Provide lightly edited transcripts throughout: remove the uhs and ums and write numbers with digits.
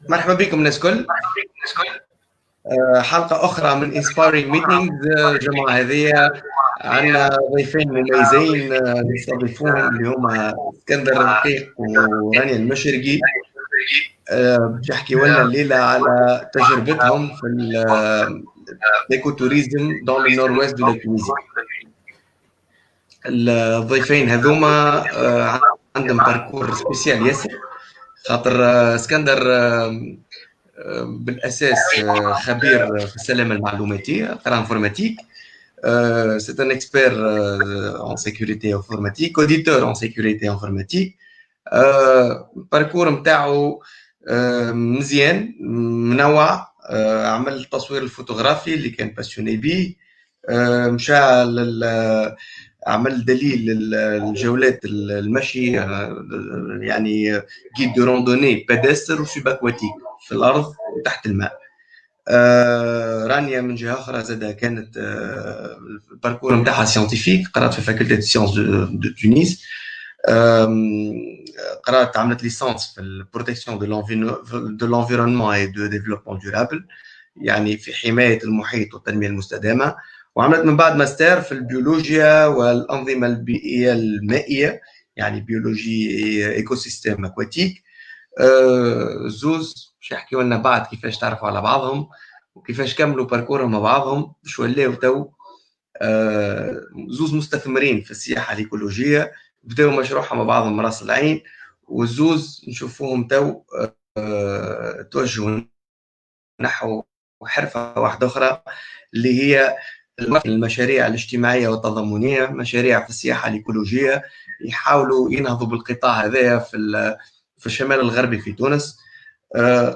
مرحبا بكم الناس الكل. حلقة أخرى من Inspiring Meetings. الجمعة هذه عندنا ضيفين مميزين نستضيفوهم اللي هما اسكندر رقيق ورانيا المشرقي. باش يحكيوا لنا الليلة على تجربتهم في l'écotourisme dans le nord-ouest de la Tunisie. الضيفين هذوما عندهم باركور سبيسيال ياسر، خاطر اسكندر بالاساس خبير في السلامه المعلوماتيه، قرا انفورماتيك. C'est un expert en sécurité informatique, auditeur en sécurité informatique. الباركور نتاعو مزيان منوع. عمل التصوير الفوتوغرافي اللي كان باسيوني بيه. مشى عمل دليل الجولات المشي، يعني جيد دو روندوني بيدستر وسوباكواتيك في الارض وتحت الماء. رانيا من جهه اخرى زادها كانت الباركور نتاعها سيانتيفيك، قرات في فاكولتي دو سيونس دو تونس. قرات عملت ليسانس في البروتيكسيون دو لونفيرونمون اي دو ديفلوبمون دورابل، يعني في حمايه المحيط والتنميه المستدامه. وعملت من بعد ماستر في البيولوجيا والأنظمة البيئية المائية، يعني بيولوجي ايكو سيستيم اكواتيك. زوز باش يحكيوا لنا بعد كيفاش تعرفوا على بعضهم وكيفاش كملوا باركورهم مع بعضهم باش ولاو تو زوز مستثمرين في السياحة الإيكولوجية، بداوا مشروعهم مع بعضهم راس العين، والزوز نشوفوهم تو توجهوا نحو حرفة واحدة أخرى اللي هي المشاريع الاجتماعية والتضامنية، مشاريع في السياحة الإيكولوجية، يحاولوا ينهضوا بالقطاع هذا في الشمال الغربي في تونس.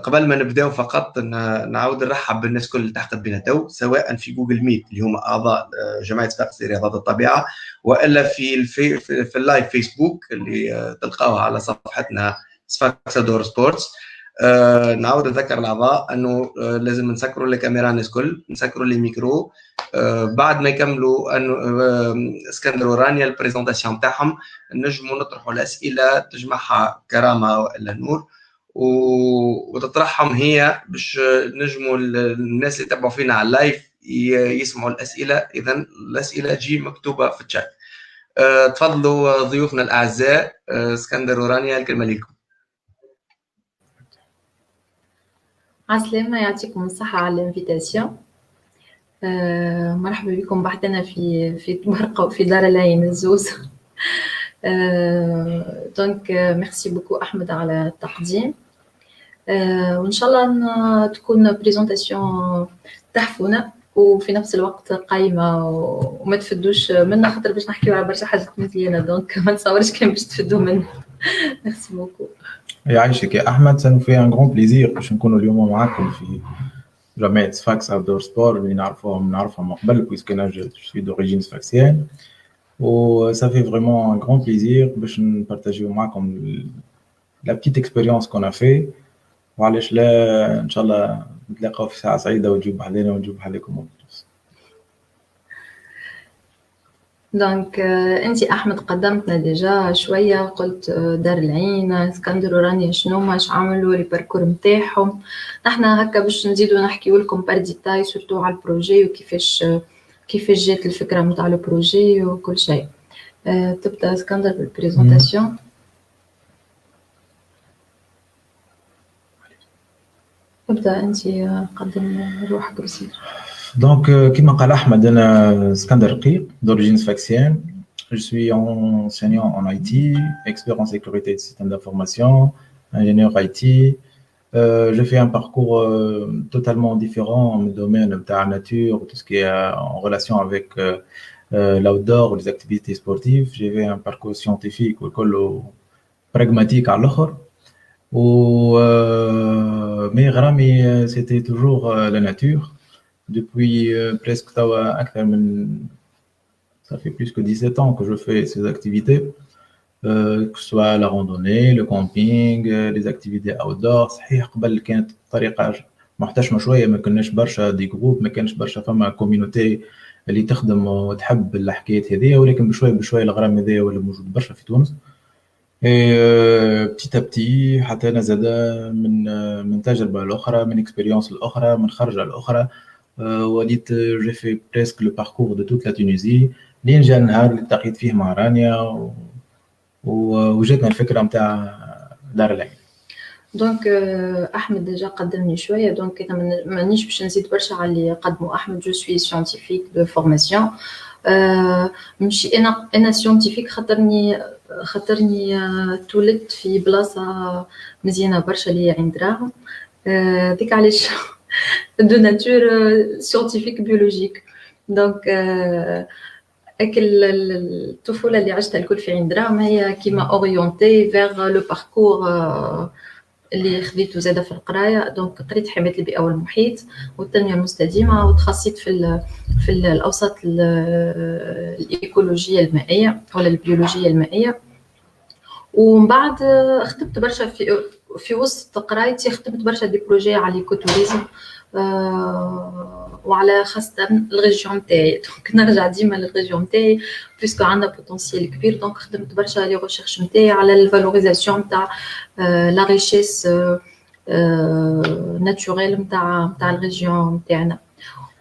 قبل ما نبداو فقط نعاود نرحب بالناس كل اللي تحت بنا تو، سواء في جوجل ميت اللي هم أعضاء جمعية صفاقس لرياضة الطبيعة، وإلا في اللايف فيسبوك اللي تلقاوها على صفحتنا صفاقس دور سبورتس. نعاود نذكر الأعضاء أنه لازم نسكروا الكاميرا الناس كل، نسكروا لي ميكرو. بعد ما يكملوا انه اسكندر ورانيا البريزونطاسيون نتاعهم، نجموا نطرحوا الاسئله تجمعها كرامه والا نور وتطرحهم هي باش نجموا الناس اللي يتابعوا فينا على اللايف يسمعوا الاسئله. اذا الاسئله تجي مكتوبه في الشات. تفضلوا ضيوفنا الاعزاء، اسكندر ورانيا الكلمه لكم. عسلامة، يعطيكم الصحة على الانفيتاسيون. مرحبا بكم بحثنا في برقة وفي دار العين الزوز. دونك ميرسي بوكو أحمد على التقديم، وإن شاء الله تكون بريزونتاسيون تحفونا وفي نفس الوقت قايمة وما تفدوش منا، خاطر باش نحكيو على برشا حاجات مزيانة، دونك ما نتصورش كان باش تفدوا منا. ميرسي بوكو. يعيشك يا أحمد، ça nous fait un grand plaisir باش نكونوا اليوم معاكم في جمعية صفاقس أوتدور سبور اللي نعرفها من قبل، puisque là je suis d'origine sfaxienne. و ça fait vraiment un grand plaisir باش نبارطاجيو معكم la petite expérience qu'on a fait. وعلاش لا إن شاء الله نتلاقاو في ساعة سعيدة وتجوب علينا ونجوب عليكم. دونك انت احمد قدمتنا ديجا شويه، قلت دار العين اسكندر ورانيا شنو ماش عملوا لي باركور نتاعهم. احنا هكا باش نزيدوا نحكيو لكم بار ديتاي سورتو على البروجي وكيفاش جات الفكره نتاع البروجي وكل شيء. تبدا اسكندر بالبريزونطاسيون. ابدا انت، قدم روحك بسيط. Donc, comme قال أحمد، أنا اسكندر رقيق d'origine sfaxienne. Je suis enseignant en IT, expert en sécurité de système d'information, ingénieur IT. J'ai fait un parcours totalement différent en domaine de la nature, tout ce qui est en relation avec l'outdoor ou les activités sportives. J'ai fait un parcours scientifique ou pragmatique à l'autre. Mais غرامي c'était toujours la nature. Depuis presque ça fait plus que 17 ans que je fais ces activités, que ce soit la randonnée, le camping, les activités outdoor. صحيح قبل كانت طريقة محتشمة شوية، ما كناش برشا دي جروب، ما كانش برشا فما كوميونيتي اللي تخدم وتحب الحكايات هذه، ولكن بشوي الغرام هذا ولا موجود برشا في تونس. بتيت ابتي حتى انا زاد من تجربه الاخرى، من اكسبيريونس الاخرى، من خرجه الاخرى. وليت جي في بريسك لو باركور دو توت لا تونيزي، لين جا النهار اللي التقيت فيه مع رانيا وجاتنا الفكره نتاع دار العين. دونك احمد ديجا قدمني شويه، دونك انا مانيش باش نزيد برشا على اللي قدموا احمد. جو سوي سيانتيفيك دو فورماسيون، ماشي انا سيانتيفيك خاطرني تولدت في بلاصه مزيانه برشا اللي هي عين دراهم. ديك علاش دو ناتور سيانتيفيك بيولوجيك. دونك الطفوله اللي عشتها الكل في عين دراهم هي كيما اورينتي فيغ لو باركور اللي خذيته زاده في القرايه. دونك قريت حمايه البيئه والمحيط والتنميه المستدامه، وتخصصت في الاوساط الايكولوجيه المائيه ولا البيولوجيه المائيه. ومن بعد خدمت برشا في وسط قرايتي، خدمت برشا دي بروجي على الايكوتوريزم وعلى خاصة الريجيون نتاعي. دونك نرجع ديما للريجيون نتاعي بيسكو عندنا بوتنسيال كبير. دونك خدمت برشا لي ريشيرش نتاعي على الفالوريزاسيون نتاع لا ريشيس ناتوريل نتاع الريجيون نتاعنا.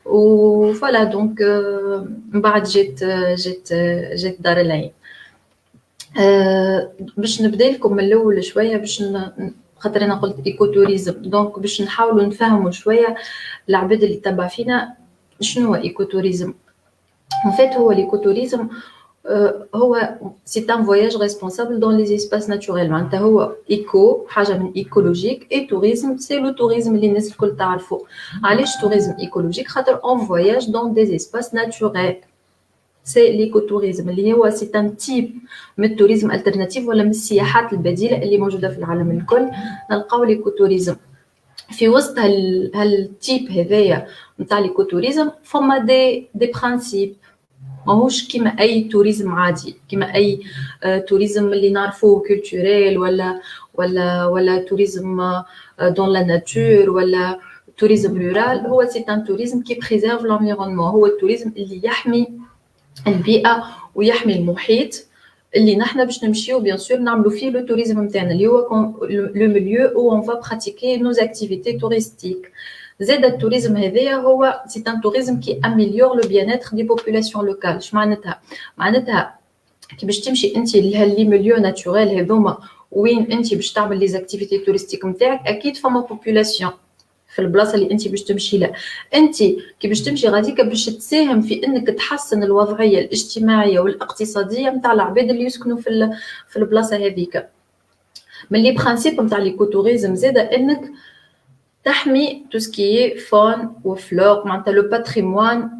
وفوالا دونك من بعد جيت دار العين. باش نبدا لكم من الاول شويه، باش خاطر انا قلت ايكوتوريزم، دونك باش نحاولوا نفهموا شويه العباد اللي تبع فينا شنو هو ايكوتوريزم. ان فيت هو الايكوتوريزم هو سي ان فواياج ريسبونسابل دون لي اسباس ناتوريل. معناتها هو ايكو حاجه من ايكولوجيك، اي توريزم سي لو توريزم اللي الناس الكل تعرفوا. علاش توريزم ايكولوجيك؟ خاطر اون فواياج دون دي اسباس ناتوريل. سي ليكوتوريزم اللي هو سي ان تيب من التوريزم الترناتيف ولا من السياحات البديله اللي موجوده في العالم الكل. نلقاو ليكوتوريزم في وسط هالتيب هذايا نتاع ليكوتوريزم فما دي برانسيب، ماهوش كيما اي توريزم عادي، كيما اي توريزم اللي نعرفوه كولتوريل ولا توريزم دون لا ناتور ولا توريزم رورال. هو سي ان توريزم كي بريزيرف لونفيرونمون، هو التوريزم اللي يحمي البيئه ويحمي المحيط اللي نحنا باش نمشيو بيان سور نعملوا فيه لو توريزم نتاعنا اللي هو لو ميليو او اون فا براتيكي نوز اكتيفيتي توريستيك. زاد التوريزم هذايا هو سي ان توريزم كي اميليور لو بيان اتر دي بوبولاسيون لوكال. اش معناتها كي باش تمشي انت لهاللي ميليو ناتوريل هذوما وين انت باش تعمل لي زاكتيفيتي توريستيك نتاعك، اكيد فما بوبولاسيون في البلاصه اللي انت باش تمشي لها. انت كي باش تمشي غاديك باش تساهم في انك تحسن الوضعيه الاجتماعيه والاقتصاديه نتاع العباد اللي يسكنوا في البلاصه هذيك. من لي برانسيب نتاع ليكوتوريزم زاده انك تحمي تو سكي فون وفلور، معناتها لو باتريموان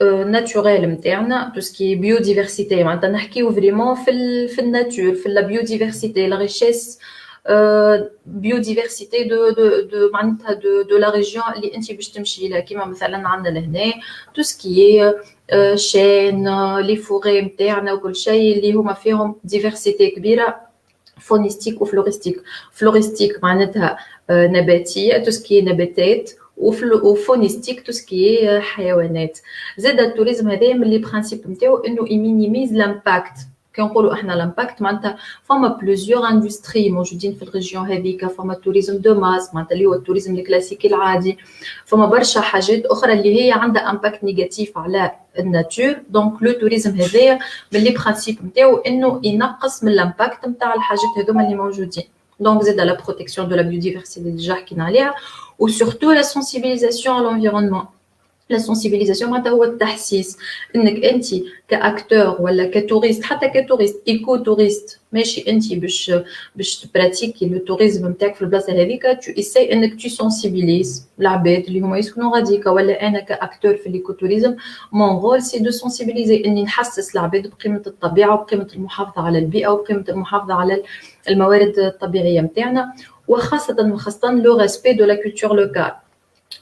ناتوريل نتاعنا، تو سكي بيوديفرسيتي. معناتها نحكيو فريمون في الناتور، في لا بيوديفرسيتي، لا ريشيس biodiversité معناتها de la région اللي انت باش تمشي لها. كيما مثلا عندنا لهنا tout ce qui est chêne les forêts نتاعنا وكل شيء اللي هما فيهم ديفرسيتي كبيره فونيستيك وفلوريستيك. فلوريستيك معناتها نباتيه tout ce qui est نباتات، وفونيستيك tout ce qui est حيوانات. زاد التوريزم هذا من لي برانسيب نتاعو انه يمينيميز لامباكت. كنقولوا احنا لامباكت معناتها فما بلوزيور اندستري موجودين في الريجيون هذيك. فما توريزم دو ماس معناتها اللي هو التوريزم الكلاسيكي العادي. فما برشا حاجات اخرى اللي هي عندها امباكت نيجاتيف على الناتور. دونك لو توريزم هذايا من لي برانسيب نتاعو انه ينقص من الامباكت نتاع الحاجات هذوما اللي موجودين. دونك زاد لا بروتيكسيون دو لا بيوديفرسيتي ديجا حكينا عليها، و سورتو لا سونسيبيليزاسيون على l'environnement. لا سونسيبيليزاسيون معناتها هو التحسيس انك انت كاكتور ولا كتوريست، حتى كتوريست ايكو توريست ماشي انت باش تبراتيكي لو توريزم نتاعك في البلاصه هذيك، تو ايساي انك تو سونسيبيليز العباد اللي هما يسكنوا غاديكا. ولا انا كاكتور في الايكو توريزم مون رول سي دو سونسيبيليزي، اني نحسس العباد بقيمه الطبيعه وبقيمه المحافظه على البيئه وبقيمه المحافظه على الموارد الطبيعيه نتاعنا، وخاصه لو ريسبي دو لا كولتور لوكال.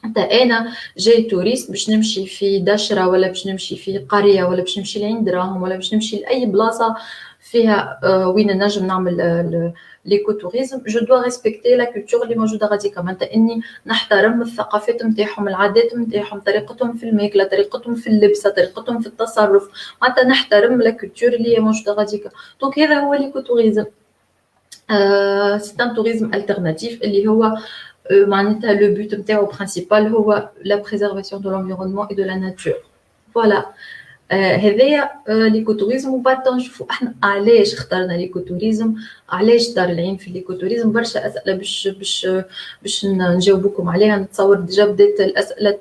حتى انا جاي توريست باش نمشي في دشره ولا باش نمشي في قريه ولا باش نمشي لعين دراهم ولا باش نمشي لاي بلاصه فيها وين نجم نعمل ليكو توريزم، جو دو ريسبكتي لا كولتور اللي موجوده غاديكا. معناتها اني نحترم الثقافات نتاعهم، العادات نتاعهم، طريقتهم في الماكله، طريقتهم في اللبسه، طريقتهم في التصرف. معناتها نحترم لا كولتور اللي هي موجوده غاديكا. دونك هذا هو ليكو توريزم. سي ان توريزم الترناتيف اللي هو معناتها لو بوت نتاعو برينسيبال هو لا بريزيرفاسيون دو لونفيرونمون اي دو لا ناتور. فوالا هذايا ليكوتوريزم. وبعد نشوفوا احنا علاش اخترنا ليكوتوريزم، علاش دار العين في ليكوتوريزم. برشا اسئله باش نجاوبكم عليها. نتصور ديجا بدات الاسئله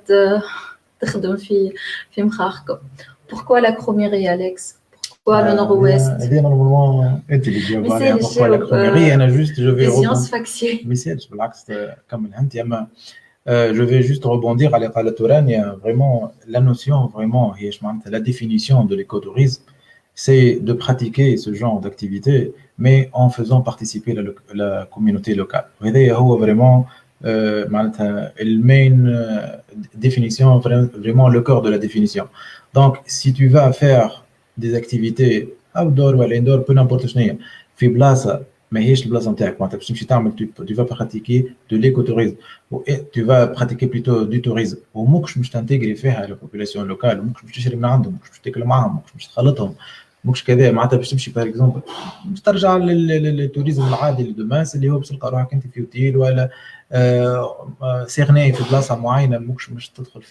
تخدم في مخاخكم. pourquoi la chromerie Alex؟ pourquoi le nord-ouest؟ هذه نورمالمون انت اللي تجاوب عليها. pourquoi la chromerie؟ انا جوست جو في sciences factuelles. ميسالش بالعكس كمل انت. اما je vais juste rebondir على قالت رانيا. vraiment la notion vraiment هي معناتها la définition de l'écotourisme c'est de pratiquer ce genre d'activité mais en faisant participer la communauté locale. وهذا هو vraiment معناتها المين définition, vraiment le cœur de la définition. Donc si tu vas faire des activités outdoor ou indoor peu n'importe شنو في بلاصه ماهيش البلاصه نتاعك، معناتها باش تمشي تعمل tu vas pratiquer de l'écotourisme ou tu vas pratiquer plutôt du tourisme وماكش باش تنتجري فيها la population locale وماكش باش تشري من عندهم، ماكش باش تاكل معاهم، ماكش باش تخلطهم، ماكش كذا. معناتها باش تمشي باغ اكزومبل باش ترجع للتوريزم العادي لدوماس اللي هو باش تلقى روحك انت في اوتيل ولا سيغني في بلاصه معينه، ماكش باش تدخل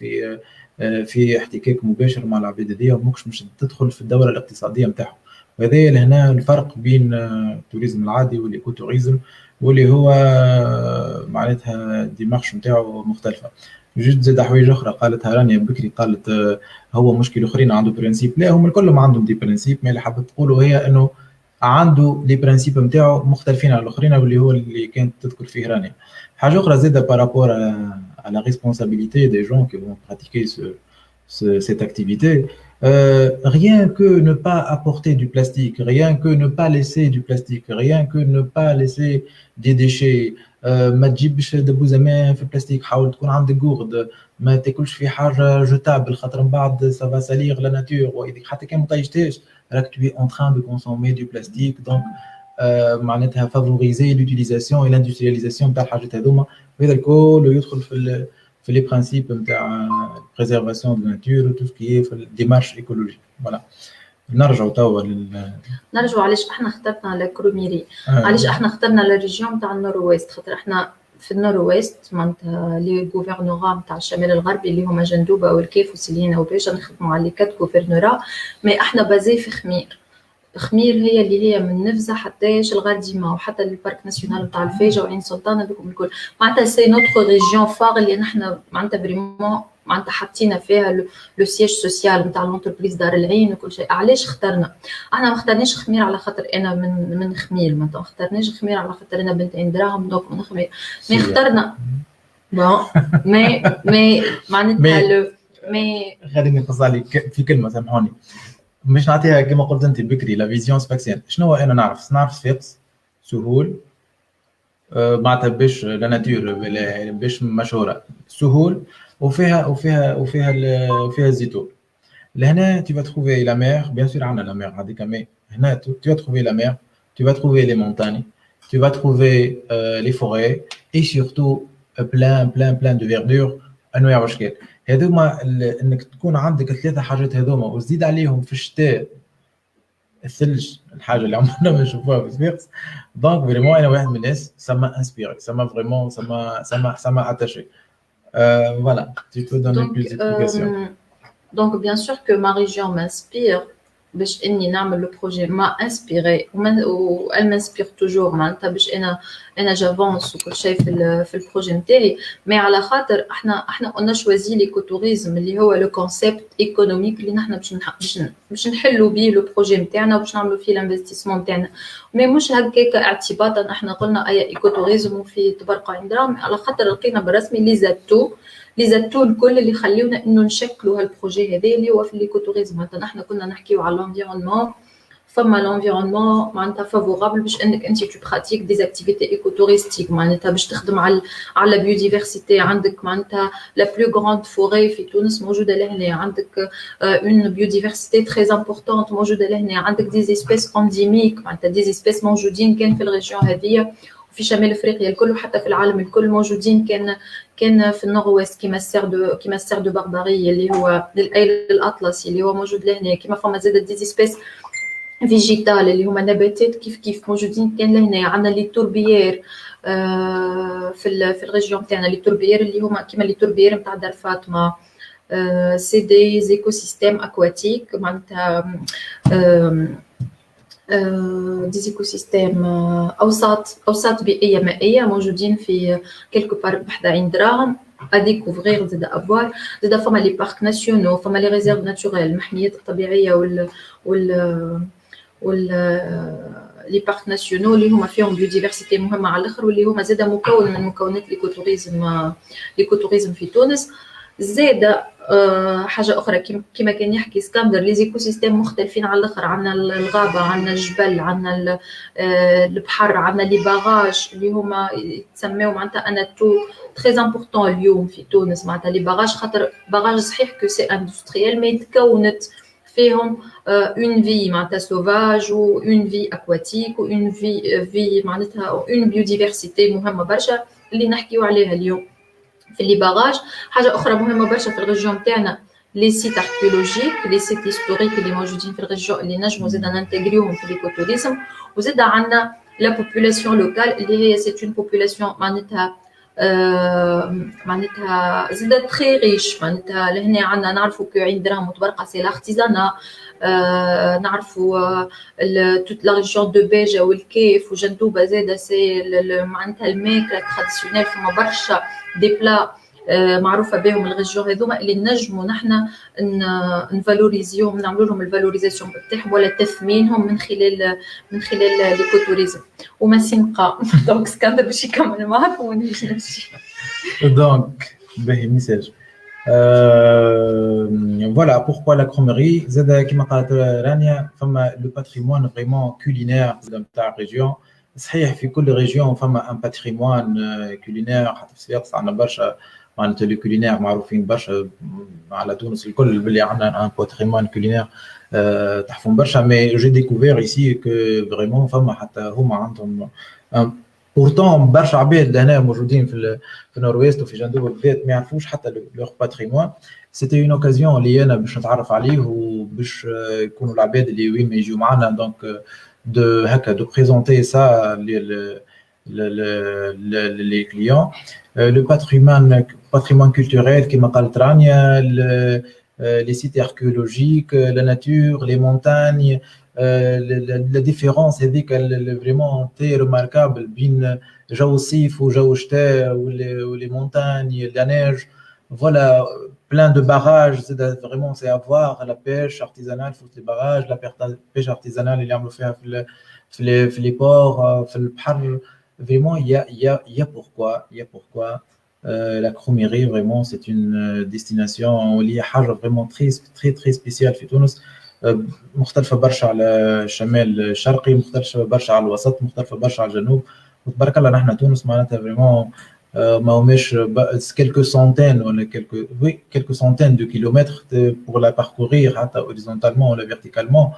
في احتكاك مباشر مع العباد هذيا، وماكش باش تدخل في الدوره الاقتصاديه نتاعهم. وهذا لهنا الفرق بين التوريزم العادي والايكو توريزم، واللي هو معناتها ديمارش نتاعو مختلفه. جوست زاد حوايج اخرى قالتها رانيا بكري، قالت هو مشكل اخرين عنده برانسيب. لا، هم الكلهم عندهم دي برانسيب، ما اللي حابه تقولوا هي انه عنده لي برانسيب نتاعو مختلفين على الاخرين، واللي هو اللي كانت تذكر فيه رانيا. حاجه اخرى زاده بارابور à la responsabilité des gens qui vont pratiquer cette activité. Rien que ne pas apporter du plastique, rien que ne pas laisser du plastique, rien que ne pas laisser des déchets. ما تجيبش دبو زمان في البلاستيك، حاول تكون عندك جورد، ما تاكلش في حاجه جوتابل خاطر من بعد ça va salir la nature. واذا حتى كان ما طيشتهاش راك tu es en train de consommer du plastique. donc معناتها favoriser l'utilisation et l'industrialisation نتاع الحاجات هذوما، وهذا الكل يدخل في لي برانسيب نتاع بريزيرفاسيون دو ناتور و تو سكي في الديمارش ايكولوجيك. فوالا نرجعوا توا نرجعوا علاش احنا اخترنا لا كروميري. علاش احنا اخترنا لا ريجيون نتاع النورويست؟ خاطر احنا في النورويست معناتها لي غوفرنورا نتاع الشمال الغربي اللي هما جندوبه والكيف وسلينا وباشا نخدموا على لي كات غوفرنورا، مي احنا بازي في خمير هي اللي هي من نفزه حتى الغاديمه وحتى البارك ناسيونال نتاع الفيجه وعين سلطان هذوكم الكل. معناتها سي نوتر ريجيون فار اللي نحنا معناتها فريمون معناتها حاطين فيها لو سياج سوسيال نتاع لونتربريز دار العين وكل شيء. علاش اخترنا؟ احنا ما اخترناش خمير على خاطر انا من خمير، ما اخترناش خمير على خاطر انا بنت عين دراهم دونك من خمير، مي اخترنا بون مي معناتها مي خليني نقص عليك في كلمه، سامحوني مش نعطيها كما قلت انت بكري لا فيزيون سباكسيان. شنو هو انا نعرف صفاقس سهول معناتها باش لا ناتور باش مشهوره سهول وفيها الزيتون. لهنا tu vas trouver la mer, bien sûr عندنا la mer هذيك، مي هنا tu vas trouver la mer, tu vas trouver les montagnes, tu vas trouver les forêts et surtout plein de verdure انواع واشكال. هذوما انك تكون عندك الثلاثه حاجات هذوما وزيد عليهم في الشتاء الثلج، الحاجه اللي عمرنا ما نشوفوها في صفاقس. دونك فريمون انا واحد من الناس سما انسبيري، سما فريمون سما اتاشي. Voilà, tu peux donner plus d'explications. Donc bien sûr que ma région m'inspire باش اني نعمل لو بروجي، ما انسبيري وال m'inspire toujours معناتها باش انا جافونس وكل شيء في البروجي نتاعي. مي على خاطر احنا قلنا شوازي ليكوتوريزم اللي هو لو كونسيبت ايكونوميك اللي نحنا باش نحلوا بيه لو بروجي نتاعنا وباش نعملوا فيه الانفستيسمون نتاعنا. مي مش هكاك اعتباطا احنا قلنا اي ايكوتوريزم وفي تبرقه عين دراهم، على خاطر لقينا بالرسمي لي زاتو الكل اللي يخليونا انه نشكلوا هالبروجي هذا اللي هو في الايكوتوريزم. معناتها نحنا كنا نحكيو على l'environnement، فما l'environnement معناتها فافورابل باش انك انت تو براتيك دي اكتيفيتي ايكوتوريستيك، معناتها باش تخدم على بيوديفرسيتي. عندك معناتها لا بلو غراند فوري في تونس موجوده لهنا، عندك اون بيوديفرسيتي تري امبورطونت موجوده لهنا، عندك دي سبيس انديميك معناتها دي سبيس موجودين كان في الريجيون هذه في شمال افريقيا الكل وحتى في العالم الكل موجودين. كان في النور ويست كيما السير دو بارباري اللي هو للايل الاطلسي اللي هو موجود لهنا، كيما فما زاد دي سبيس فيجيتال اللي هما نباتات كيف موجودين كان لهنا. عندنا لي توربيير في الريجيون تاعنا، لي توربيير اللي هما كيما لي توربيير نتاع دار فاطمه. سي دي زيكو سيستيم اكواتيك معناتها دي زيكو سيستيم اوساط بيئيه مائيه موجودين في كيلكو بار بحدا عين دراهم اديكوفغير. زاد افوار زاد فما لي بارك ناسيونو، فما لي ريزيرف ناتوريل المحميات الطبيعيه وال لي بارك ناسيونو اللي هما فيهم بيوديفرسيتي مهمه على الاخر، واللي هما زاد مكون من مكونات ليكوتوريزم في تونس. زاد حاجه اخرى كما كان يحكي اسكندر، لي زيكو سيستيم مختلفين على الاخر. عندنا الغابه، عندنا الجبل، عندنا البحر، عندنا لي باراج اللي هما يتسموا معناتها انا تو تري امبورطون اليوم في تونس. معناتها لي باراج خاطر باراج صحيح كو سي اندستريال مي تكونت فيهم اون في معناتها سوفاج و اون في اكواتيك و اون في معناتها اون بيوديفرسيتي مهمه برشا اللي نحكيو عليها اليوم في لي باراج. حاجه اخرى مهمه برشا في الريجيون تاعنا لي سيت اركيولوجيك، لي سيت هيستوريك اللي موجودين في الريجيون اللي نجموا زاد ننتجريوهم في ليكوتوريزم. وزاد عندنا لا بوبولاسيون لوكال اللي هي سيت اون بوبولاسيون معناتها زاد تري ريش. معناتها لهنا عندنا نعرفوا كو عين دراهم متبرقه سي لارتيزانا، نعرفوا توت لا ريجيون دو بيجا والكيف وجندوبه زاد سي معناتها الماكله تراديسيونيل. فما برشا دي بلا معروفه بهم الريجيون هذوما اللي نجموا نحن نفالوريزيوهم، نعملوا لهم الفالوريزاسيون تاعهم ولا تثمينهم من خلال ليكوتوريزم. وما سنقا دونك اسكندر باش يكمل معاك ونمشي نمشي. دونك باهي ميساج. Voilà pourquoi la cromerie. زاد كما قالت رانيا فما لو باتريمون فريمون كولينير نتاع الريجيون. صحيح في كل ريجيون فما ان باتريمون كولينير، حتى في صفاقس عندنا برشا معناتها لو كولينير معروفين برشا على تونس الكل باللي عندنا ان باتريمون كولينير تحفون برشا. مي جي ديكوفير ايسي كو فريمون فما حتى هما عندهم بورتون برشا عباد لهنا موجودين في النورويست وفي جندوبه بالذات ما يعرفوش حتى لوغ باتريمون. سيتي اون اوكازيون اللي انا باش نتعرف عليه وباش يكونوا العباد اللي وين ما يجيو معنا دونك دو هكا دو بريزونتي سا les clients. Le patrimoine culturel كما قالت رانيا، les sites archéologiques, la nature, les montagnes, la différence هذيك vraiment très remarquable بين جو الصيف وجو الشتاء و les montagnes, la neige. Voilà, plein de barrages, c'est vraiment c'est à voir. La pêche artisanale, faut les barrages, la pêche artisanale اللي يعملوا فيها في les ports, في البحر. Vraiment, il y a pourquoi. La Cromerie, vraiment, c'est une destination اللي هي حاجة vraiment très spéciale في تونس. مختلفة برشا على الشمال الشرقي، مختلفة برشا على الوسط، مختلفة برشا على الجنوب. وتبارك الله نحن تونس معناتها vraiment ما هماش quelques centaines ولا quelques centaines de kilomètres pour la parcourir حتى horizontalement ولا verticalement.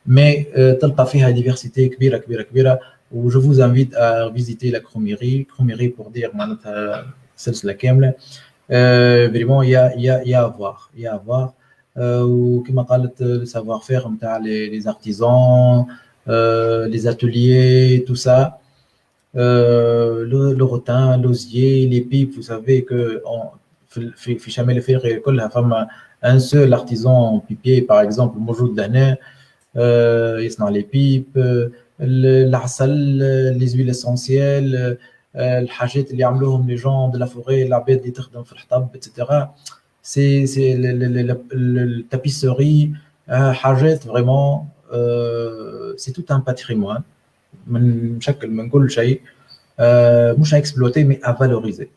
Mais تلقى فيها diversité كبيرة. où je vous invite à visiter la Cromerie pour dire معناتها سلسلة كاملة. Vraiment il y a à voir. وكما قالت le savoir-faire نتاع les artisans, les ateliers, tout ça. Le rotin, l'osier, les pipes, vous savez que في شمال افريقيا كلها فما un seul artisan pipier par exemple موجود لهنا يصنع les pipes. العسل، les huiles essentielles، الحاجات اللي يعملوهم les gens de la forêt، العباد اللي تخدم في الحطب etc. c'est la tapisserie، حاجات vraiment c'est tout un patrimoine من مشكل من كل شيء مش à exploiter mais à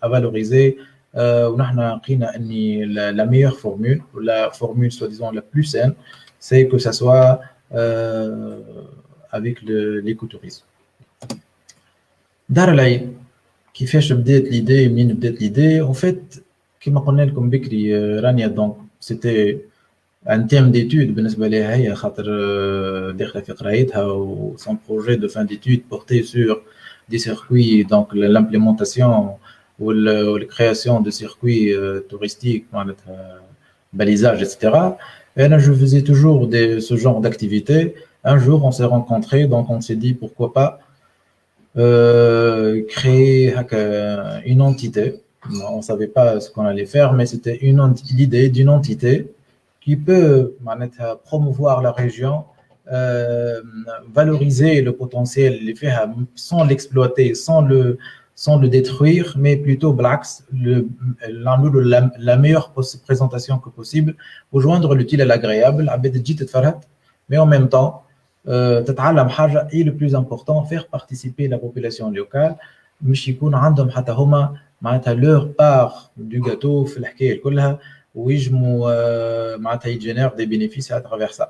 valoriser. ونحن لقينا اني la meilleure formule ou la formule soi-disant la plus saine c'est que ça soit avec l'écotourisme. دار العين كيفاش بدات l'idée، منين بدات l'idée؟ en fait كما قلنا لكم بكري رانيا دونك c'était un thème d'étude بالنسبة لها هي خاطر داخلة في قرايتها و son projet de fin d'étude portait sur des circuits donc l'implémentation ou la création de circuits touristiques معناتها balisage etc. Et là je faisais toujours ce genre d'activité un jour, on s'est rencontrés, donc on s'est dit pourquoi pas créer une entité. On ne savait pas ce qu'on allait faire, mais c'était l'idée d'une entité qui peut promouvoir la région, valoriser le potentiel, sans l'exploiter, sans le détruire, mais plutôt la meilleure présentation que possible pour joindre l'utile à l'agréable. Mais en même temps, تتعلم حاجة et le plus important, faire participer la population locale مش يكون عندهم حتى هما معناتها leur part du gâteau في الحكاية كلها ويجموا معناتها يجينير des bénéfices à travers ça.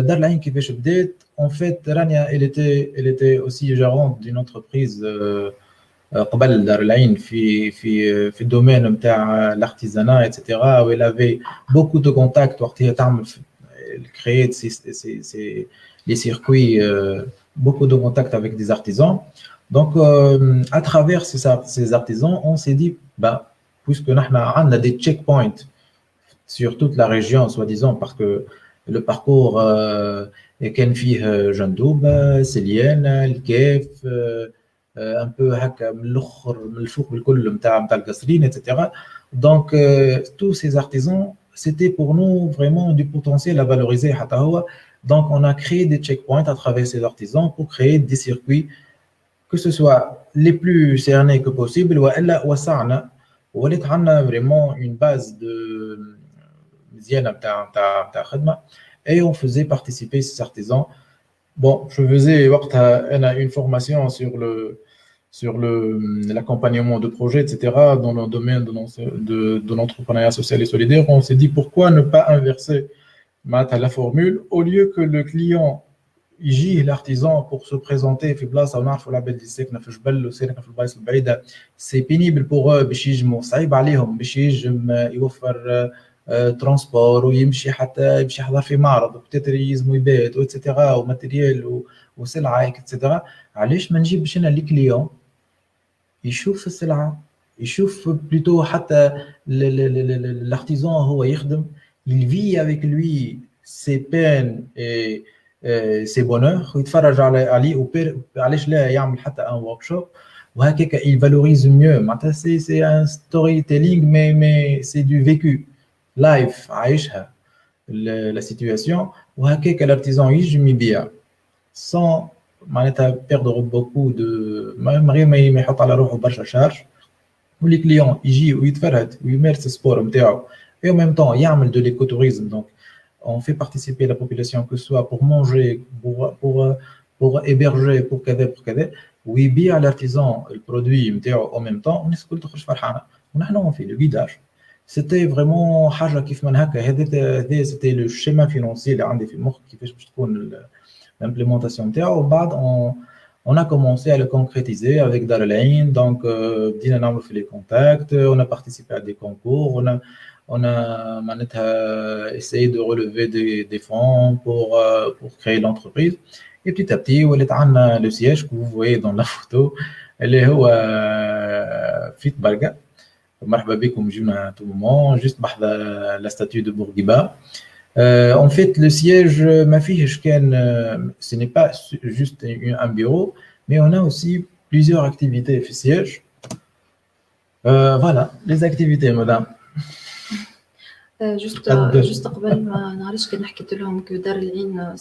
دار العين كيفاش بدات en fait رانيا elle était aussi gérante d'une entreprise قبل دار العين في الدومين نتاع l'artisanat etc. où elle avait beaucoup de contacts وقتها تعمل créer les circuits, beaucoup de contacts avec des artisans. Donc, à travers ces artisans, on s'est dit, puisque nous avons des checkpoints sur toute la région, soi-disant, parce que le parcours est qu'un fille Jandoub, Célienne, le Kef, un peu le four, le col, le Qasrine, etc. Donc, tous ces artisans, c'était pour nous vraiment du potentiel à valoriser. Donc, on a créé des checkpoints à travers ces artisans pour créer des circuits, que ce soit les plus cernés que possible, ou vraiment une base de et on faisait participer ces artisans. Bon, je faisais une formation sur l'accompagnement de projets, etc., dans le domaine de l'entrepreneuriat social et solidaire. On s'est dit pourquoi ne pas inverser la formule au lieu que le client يجي l'artisan pour se présenter في بلاصه ونعرفوا العباد اللي ساكنه في جبل وساكنه في البلايص البعيده سي بينيبل بوغ باش يجموا صعيب عليهم باش يجم يوفر ترانسبور ويمشي حتى يمشي يحضر في معرض وبتاتر يلزموا يبات واتسيتيرا وماتيريال وسلعه اتسيتيرا. علاش ما نجيبش انا لي كليون يشوف السلعه يشوف بلوتو حتى l'artisan هو يخدم il vit avec lui ses peines et ses bonheurs ويتفرج عليه علاش لا يعمل حتى un workshop وهكاك il valorise mieux معناتها c'est un storytelling mais c'est du vécu live عايشها la situation وهكاك l'artisan يجم يبيع sans معناتها perdre beaucoup de غير ما يحط على روحه برشا شارج ولي كليون يجي ويتفرهد ويمارس السبور نتاعو et en même temps يعمل de l'écotourisme. Donc on fait participer la population que ce soit pour manger pour héberger pour كذا ويبيع l'artisan le produit نتاعو en même temps والناس الكل تخرج فرحانه ونحن في le guidage. C'était vraiment حاجه كيف من هكا هذا c'était le schéma financier اللي عندي في المخ كيفاش باش تكون l'implémentation نتاعو. وبعد on a commencé à le concrétiser avec Dar El Ain. Donc بدينا نعمل في les contacts, on a participé à des concours, on a essayé de relever des fonds pour créer l'entreprise. Et petit à petit, on a le siège que vous voyez dans la photo. Elle est Fit Barga. مرحبا بكم جينا à tout moment, juste بحذا la statue de Bourguiba. En fait, le siège, ma fille, ce n'est pas juste un bureau, mais on a aussi plusieurs activités في siège. Voilà, les activités, madame. juste قبل ما نعرفش كي حكيت لهم كو دار العين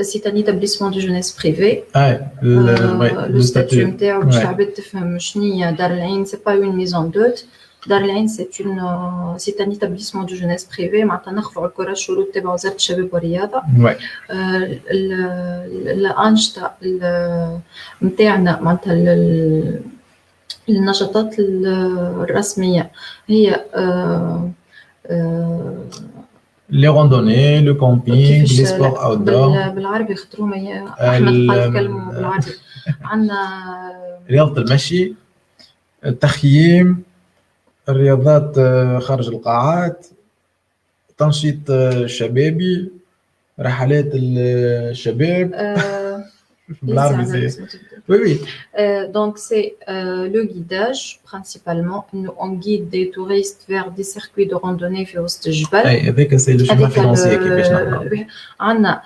c'est un établissement de jeunesse privé. Le statut نتاعو باش العباد تفهم شنو هي دار العين, c'est pas une maison d'hôte. دار العين c'est un établissement de jeunesse privé معناتها نخضعوا لكل الشروط تبع وزارة الشباب والرياضة. الأنشطة نتاعنا معناتها النشاطات الرسمية هي les randonnées, le camping, les sports outdoor. بالعربي خطرومة يا أحمد قال كلمة بالعربي. عندنا رياضة المشي, التخييم, الرياضات خارج القاعات, تنشيط شبابي, رحلات الشباب. Oui, oui. Donc, c'est le guidage, principalement. Nous, on guide des touristes vers des circuits de randonnée في وسط الجبل. Avec c'est le chemin financier كيفاش نعملوا. عندنا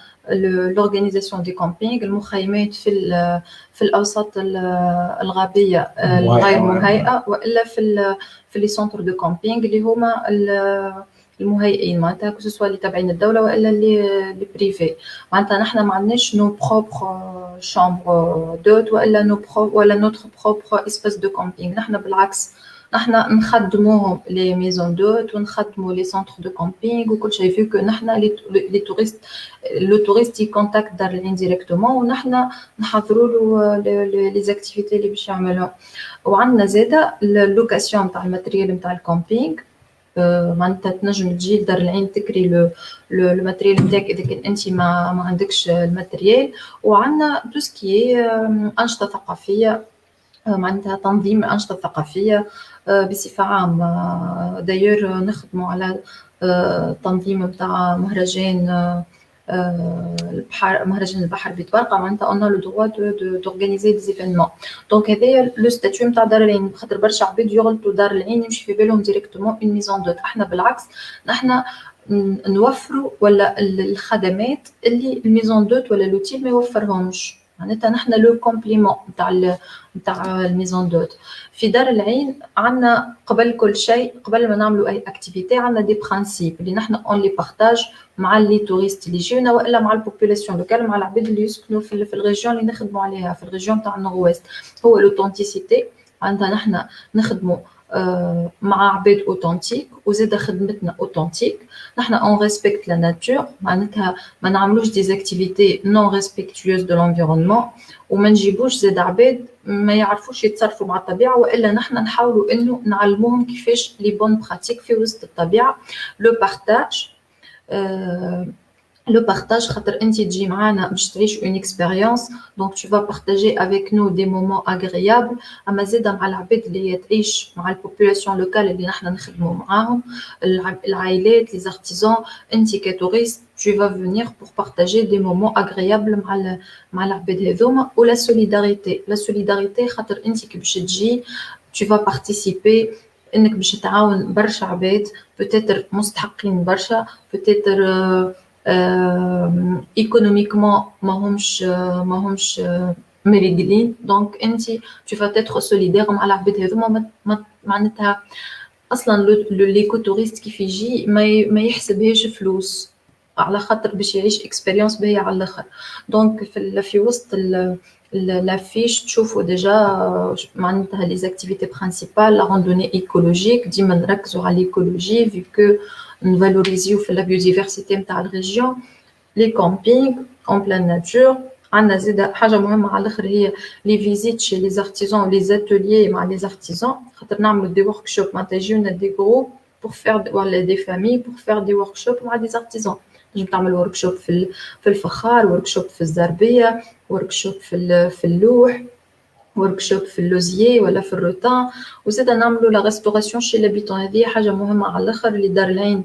l'organisation des campings, المخيمات في الأوساط الغابية الغير مهيئة، وإلا في les centres de camping اللي هما المهيئين معناتها كو سوا اللي تابعين الدولة وإلا اللي بريفي. معناتها نحنا ما عندناش نو بروبر شامبر دوت ولا نوتر بروبر اسباس دو كامبينغ. نحنا بالعكس نحنا نخدموهم لي ميزون دوت ونخدموا لي سونتر دو كامبينغ وكل شيء فيو كو نحنا لي توريست لو توريست يكونتاكت دار العين ديريكتومون ونحنا نحضروا له لي زاكتيفيتي اللي باش يعملهم. وعندنا زاده اللوكاسيون تاع الماتريال نتاع الكامبينغ. معناتها تنجم تجي لدار العين تكري لو ماتريال نتاعك اذا كان انت ما عندكش الماتريال. وعندنا تو سكي انشطه ثقافيه، معناتها تنظيم انشطه ثقافيه بصفه عامه. داير نخدموا على تنظيم نتاع مهرجان البحر بتوارقة. معناتها on a le droit d'organiser des événements. Donc هذايا لو ستاتيو نتاع دار العين، خاطر برشا عباد يغلطوا دار العين يمشي في بالهم ديريكتومون اون ميزون دوت. احنا بالعكس نحنا نوفروا ولا الخدمات اللي الميزون دوت ولا لوتيل ما يوفرهمش. معناتها نحنا لو كومبليمون نتاع الميزون دوت. في دار العين عندنا قبل كل شيء، قبل ما نعملوا اي اكتيفيتي، عندنا دي برانسيب اللي نحنا اون لي بارطاج مع لي توريست اللي يجيونا والا مع البوبولاسيون لوكال، مع العباد اللي يسكنوا في الريجيون اللي نخدموا عليها، في الريجيون تاع النورويست. هو لوتونتيسيتي، عندنا نحنا نخدموا مع عباد اوتنتيك وزاد خدمتنا اوتنتيك. نحنا اون ريسبكت لا ناتور، معناتها ما نعملوش دي زاكتيفيتي نون ريسبكتويوز دو لونفيرونمون، وما نجيبوش زاد عباد ما يعرفوش يتصرفوا مع الطبيعه، والا نحنا نحاولوا انه نعلموهم كيفاش لي بون براتيك في وسط الطبيعه. لو بارتاج le partage خاطر انت تجي معانا باش تعيش une expérience، donc tu vas partager avec nous des moments agréables. اما زاده مع العباد اللي تعيش مع البوبولاسيون لوكال اللي نحنا نخدموا معاهم، العائلات، les artisans، انت كتوريست tu vas venir pour partager des moments agréables مع العباد هذوما. ولا solidarité خاطر انت كي باش تجي tu vas participer انك باش تعاون برشا عباد peut-être مستحقين برشا، peut-être économiquement ماهمش مريقلين. دونك انت tu vas être solidaire مع العباد هذوما. معناتها اصلا ليكو توريست كيف يجي ما يحسبهاش فلوس على خاطر باش يعيش اكسبيريونس باهيه على الاخر. دونك في وسط l'affiche تشوفوا ديجا معناتها لي زاكتيفيتي برينسيبال. لا راندوني ايكولوجيك، ديما نركزوا على الايكولوجي في كو نفالوريزيو في لا بيوديفرسيتي نتاع الريجيون. لي كامبينغ اون بلان ناتور. عندنا زاده حاجه مهمه على الاخر هي لي فيزيت شي لي زارتيزون، لي زاتوليي مع لي زارتيزون، خاطر نعملوا دي ورك شوب معناتها يجيونا دي جروب بور فير ولا دي فامي بور فير دي ورك شوب مع دي زارتيزون. نجم تعمل ورك شوب في الفخار، ورك شوب في الزربيه، ورك شوب في اللوح، ورك شوب في اللوزيي ولا في الروتان. وزاد نعملوا لا ريستوراسيون شي لابيتون. هذه حاجه مهمه على الاخر اللي دار العين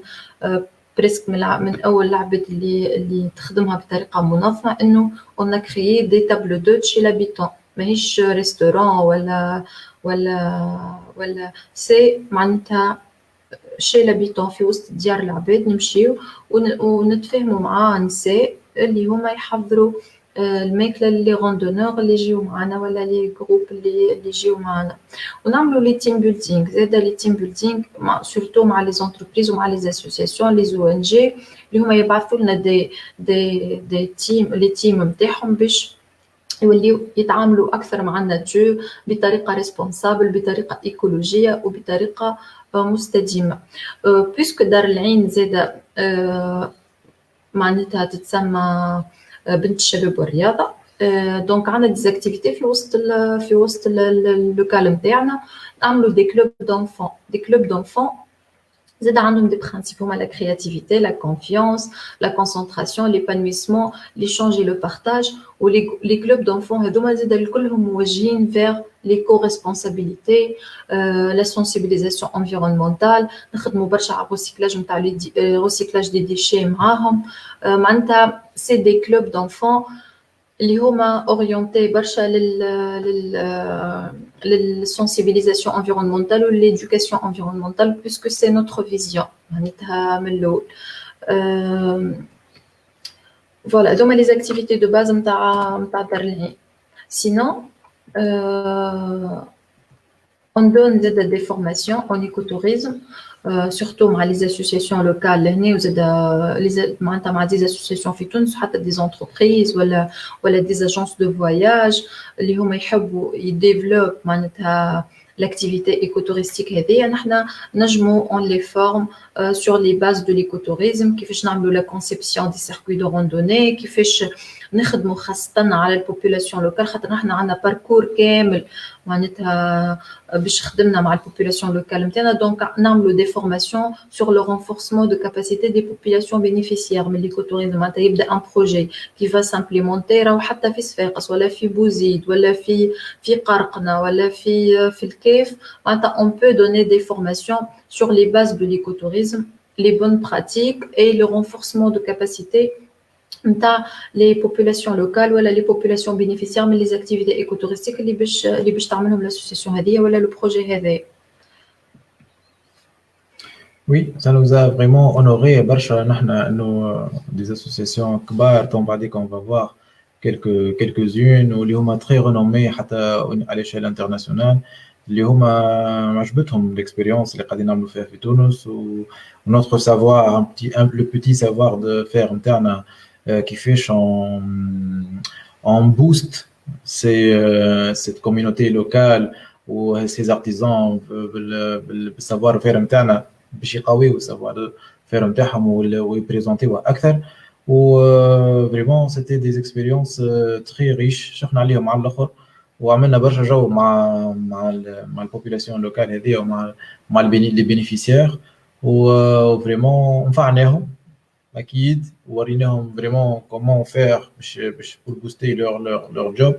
بريسك من اول العباد اللي تخدمها بطريقه منظمه، انه اون كريي دي تابلو دوت شي لابيتون، ماهيش ريستوران ولا سي معناتها شي لابيتون في وسط ديار العباد. نمشيو ونتفاهموا مع نساء اللي هما يحضروا الماكله اللي راندونور اللي يجيو معنا ولا لي جروب اللي يجيو معنا. ونعملوا لي تيم بيلدينغ، زاده لي تيم بيلدينغ سورتو مع لي زونتربريز ومع لي اسوسياسيون لي او ان جي اللي هما يبعثوا لنا دي تيم، لي تيم نتاعهم باش يوليو يتعاملوا اكثر مع الناتور بطريقه ريسبونسابل، بطريقه ايكولوجيه وبطريقه مستديمه. بيسكو دار العين زاده معناتها تتسمى بنت الشباب والرياضه. دونك عندنا دي زاكتيفيتي في وسط اللوكال نتاعنا. نعملوا دي كلوب دونفون زاد عندهم دي برينسيپ هما لا كرياتيفيتي، لا كونفيونس، لا كونسنتراسيون، ليبانويسمون، ليشانج، لو بارتاج. ولي كلوب دونفون هذوما زاد الكلهم موجهين فيغ ليكو ريسبونسابيليتي، لا سونسيبيليزاسيون انفيرونمونتال. نخدموا برشا على الريسيكلاج نتاع ريسيكلاج دي ديشي معاهم. معناتها سي دي كلوب دونفون اللي هما orientés برشا للsensibilisation environnementale ou l'éducation environnementale puisque c'est notre vision معناتها من الأول. Voilà, donc les activités de base نتاع دار العين. Sinon, on donne des formations en écotourisme, surtout مع les associations locales هنا وزاد معناتها مع des associations في تونس وحتى des entreprises ولا des agences de voyage اللي هما يحبوا يديفلوب معناتها l'activité écotouristique هذه. نحنا نجمو on les forme sur les bases de l'écotourisme كيفاش نعملوا la conception des circuits de randonnée كيفاش نخدموا خاصة على البوبولاسيون لوكال خاطر نحنا عندنا باركور كامل معناتها باش خدمنا مع البوبولاسيون لوكال نتاعنا دونك نعملوا دي فورماسيون سور لو رونفورسمون دو كاباسيتي دي بوبولاسيون بينيفيسيير من ليكوتوريزم معناتها يبدا ان بروجي كي فا سامبليمونتي راهو حتى في صفاقس ولا في بوزيد ولا في قرقنة ولا في الكيف معناتها اون بو دوني دي فورماسيون سور لي باز دو ليكوتوريزم لي بون براتيك اي لو رونفورسمون دو كاباسيتي نتاع لي بوبولاسيون لوكال ولا لي بوبولاسيون بينيفيسيير من لي زاكتيفيتي ايكوتوريستيك اللي باش تعملهم لاسوسياسيون هذه ولا لو بروجي هذا. Oui, ça nous a vraiment honoré برشا نحنا انه des associations كبار طون بعديك on va voir quelques-unes واللي هما très renommées حتى à l'échelle internationale اللي هما عجبتهم l'expérience اللي قاعدين نعملوا فيها في تونس و notre savoir le petit savoir de faire نتاعنا كيفاش on booste cette communauté locale ou ces artisans بالsavoir faire نتاعنا باش يقويوا السافوار فير نتاعهم ويبريزونتيوها اكثر و فريمون سيتي دي اكسبيريونس تري ريش شفنا عليهم على الاخر وعملنا برشا جو مع البوبولاسيون لوكال هذه ومع لي بينيفيسيير وفريمون نفعناهم اكيد وريناهم فريمون كومون فير باش بور بوستي لور جوب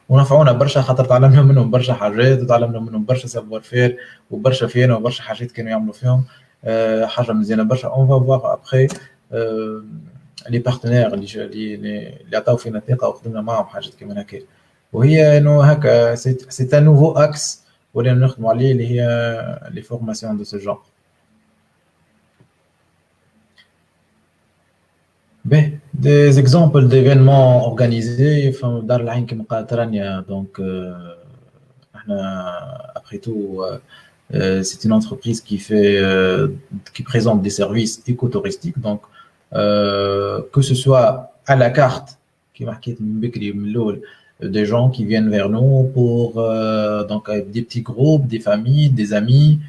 ونفعونا برشا خاطر تعلمنا منهم برشا حاجات وتعلمنا منهم برشا سافوار فير وبرشا فينا وبرشا حاجات كانوا يعملوا فيهم حاجه مزيانه برشا. اون فا فوار ابري لي بارتنير اللي عطاو فينا ثقه وخدمنا معاهم حاجات كيما هكا وهي انه هكا سي ان نوفو اكس ولينا نخدموا عليه اللي هي لي فورماسيون دو سو جونر. Des exemples d'événements organisés في دار العين كما قالت رانيا donc après tout c'est une entreprise qui présente des services écotouristiques donc que ce soit à la carte كما حكيت من بكري من الأول des gens qui viennent vers nous pour donc des petits groupes, des familles, des amis,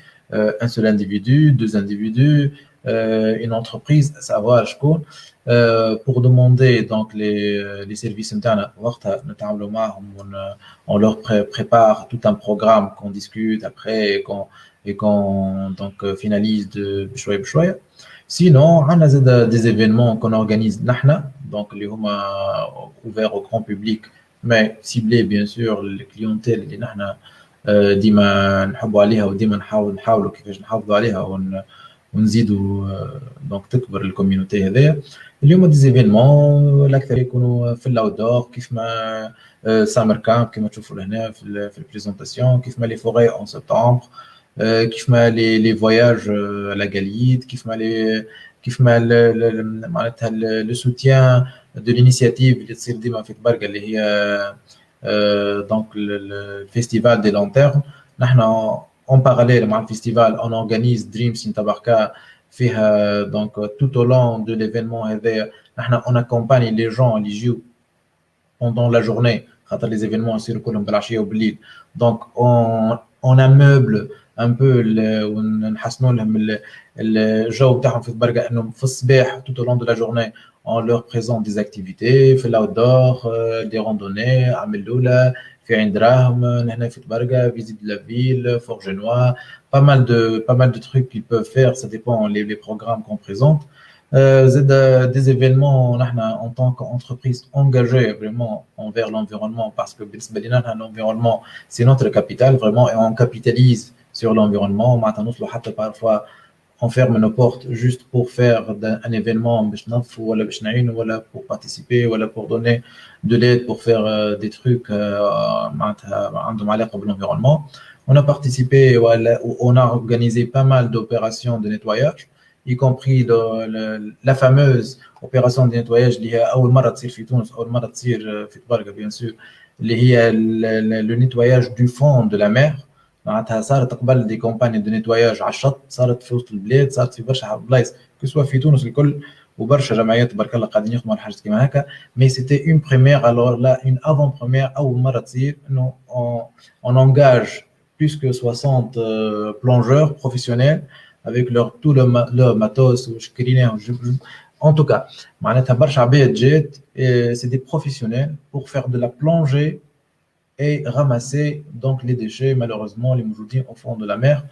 un seul individu, deux individus, une entreprise, savoir شكون pour demander donc les services internes on leur prépare tout un programme qu'on discute après et qu'on donc finalise de بشوية. Sinon on a des événements qu'on organise نحنا donc اللي هما ouverts au grand public mais ciblés bien sûr les clientèles اللي نحنا ديما نحبوا عليها وديما نحاولوا كيفاش نحافظوا عليها ونزيدوا دونك تكبر الكوميونيتي هذايا. اليوم دي زيفينمون الاكثر يكونوا في الاودور كيف ما سامر كامب كما تشوفوا لهنا في البريزونطاسيون كيف ما لي فوري اون سبتمبر كيف ما لي فواياج لا غاليد كيف ما معناتها لو سوتيان دو لينيسياتيف اللي تصير ديما في تبرقه اللي هي دونك الفيستيفال دي لونتيرن. نحن en parallèle مع الفيستيفال on organise Dreams in Tabarka فيها donc tout au long de l'événement هذا نحن on accompagne les gens اللي يجيو pendant la journée خاطر les événements يصيروا كلهم بالعشيه وبالليل donc on ameuble un peu ونحسنوا لهم الجو تاعهم في تبرقه انهم في الصباح tout au long de la journée on leur présente des activités في الاودور des randonnées عمل الاولى في عين دراهم هنا في تبرقه visite de la ville Forgenois pas mal de trucs qu'ils peuvent faire ça dépend les programmes qu'on présente des événements en tant qu'entreprise engagée vraiment envers l'environnement parce que بالنسبه لنا l'environnement c'est notre capital vraiment et on capitalise sur l'environnement معناتها نوصلوا حتى parfois on ferme nos portes juste pour faire un événement باش نظفوا ولا باش نعينوا ولا pour participer ولا pour donner de l'aide pour faire des trucs معناتها عندهم علاقة بالenvironnement. On a participé, on a organisé pas mal d'opérations de nettoyage, y compris la fameuse opération de nettoyage اللي هي أول مرة تصير في تونس، أول مرة تصير في طبرقة bien sûr، اللي هي le nettoyage du fond de la mer. معناتها صارت قبل دي كومباني دو نيتواياج على الشط، صارت في وسط البلاد، صارت في برشا بلايص كسوا في تونس الكل، وبرشا جمعيات تبارك الله قاعدين يخدموا على حاجات كيما هكا. مي سيتي اون بريمير، الوغ لا اون افون بريمير، اول مره تصير انه on engage plus que 60 plongeurs professionnels avec tout leur matos وشكريناهم. En tout cas, معناتها برشا عباد جات، c'est des professionnels pour faire de la plongée et ramasser donc les déchets malheureusement les موجودين au fond de la mer.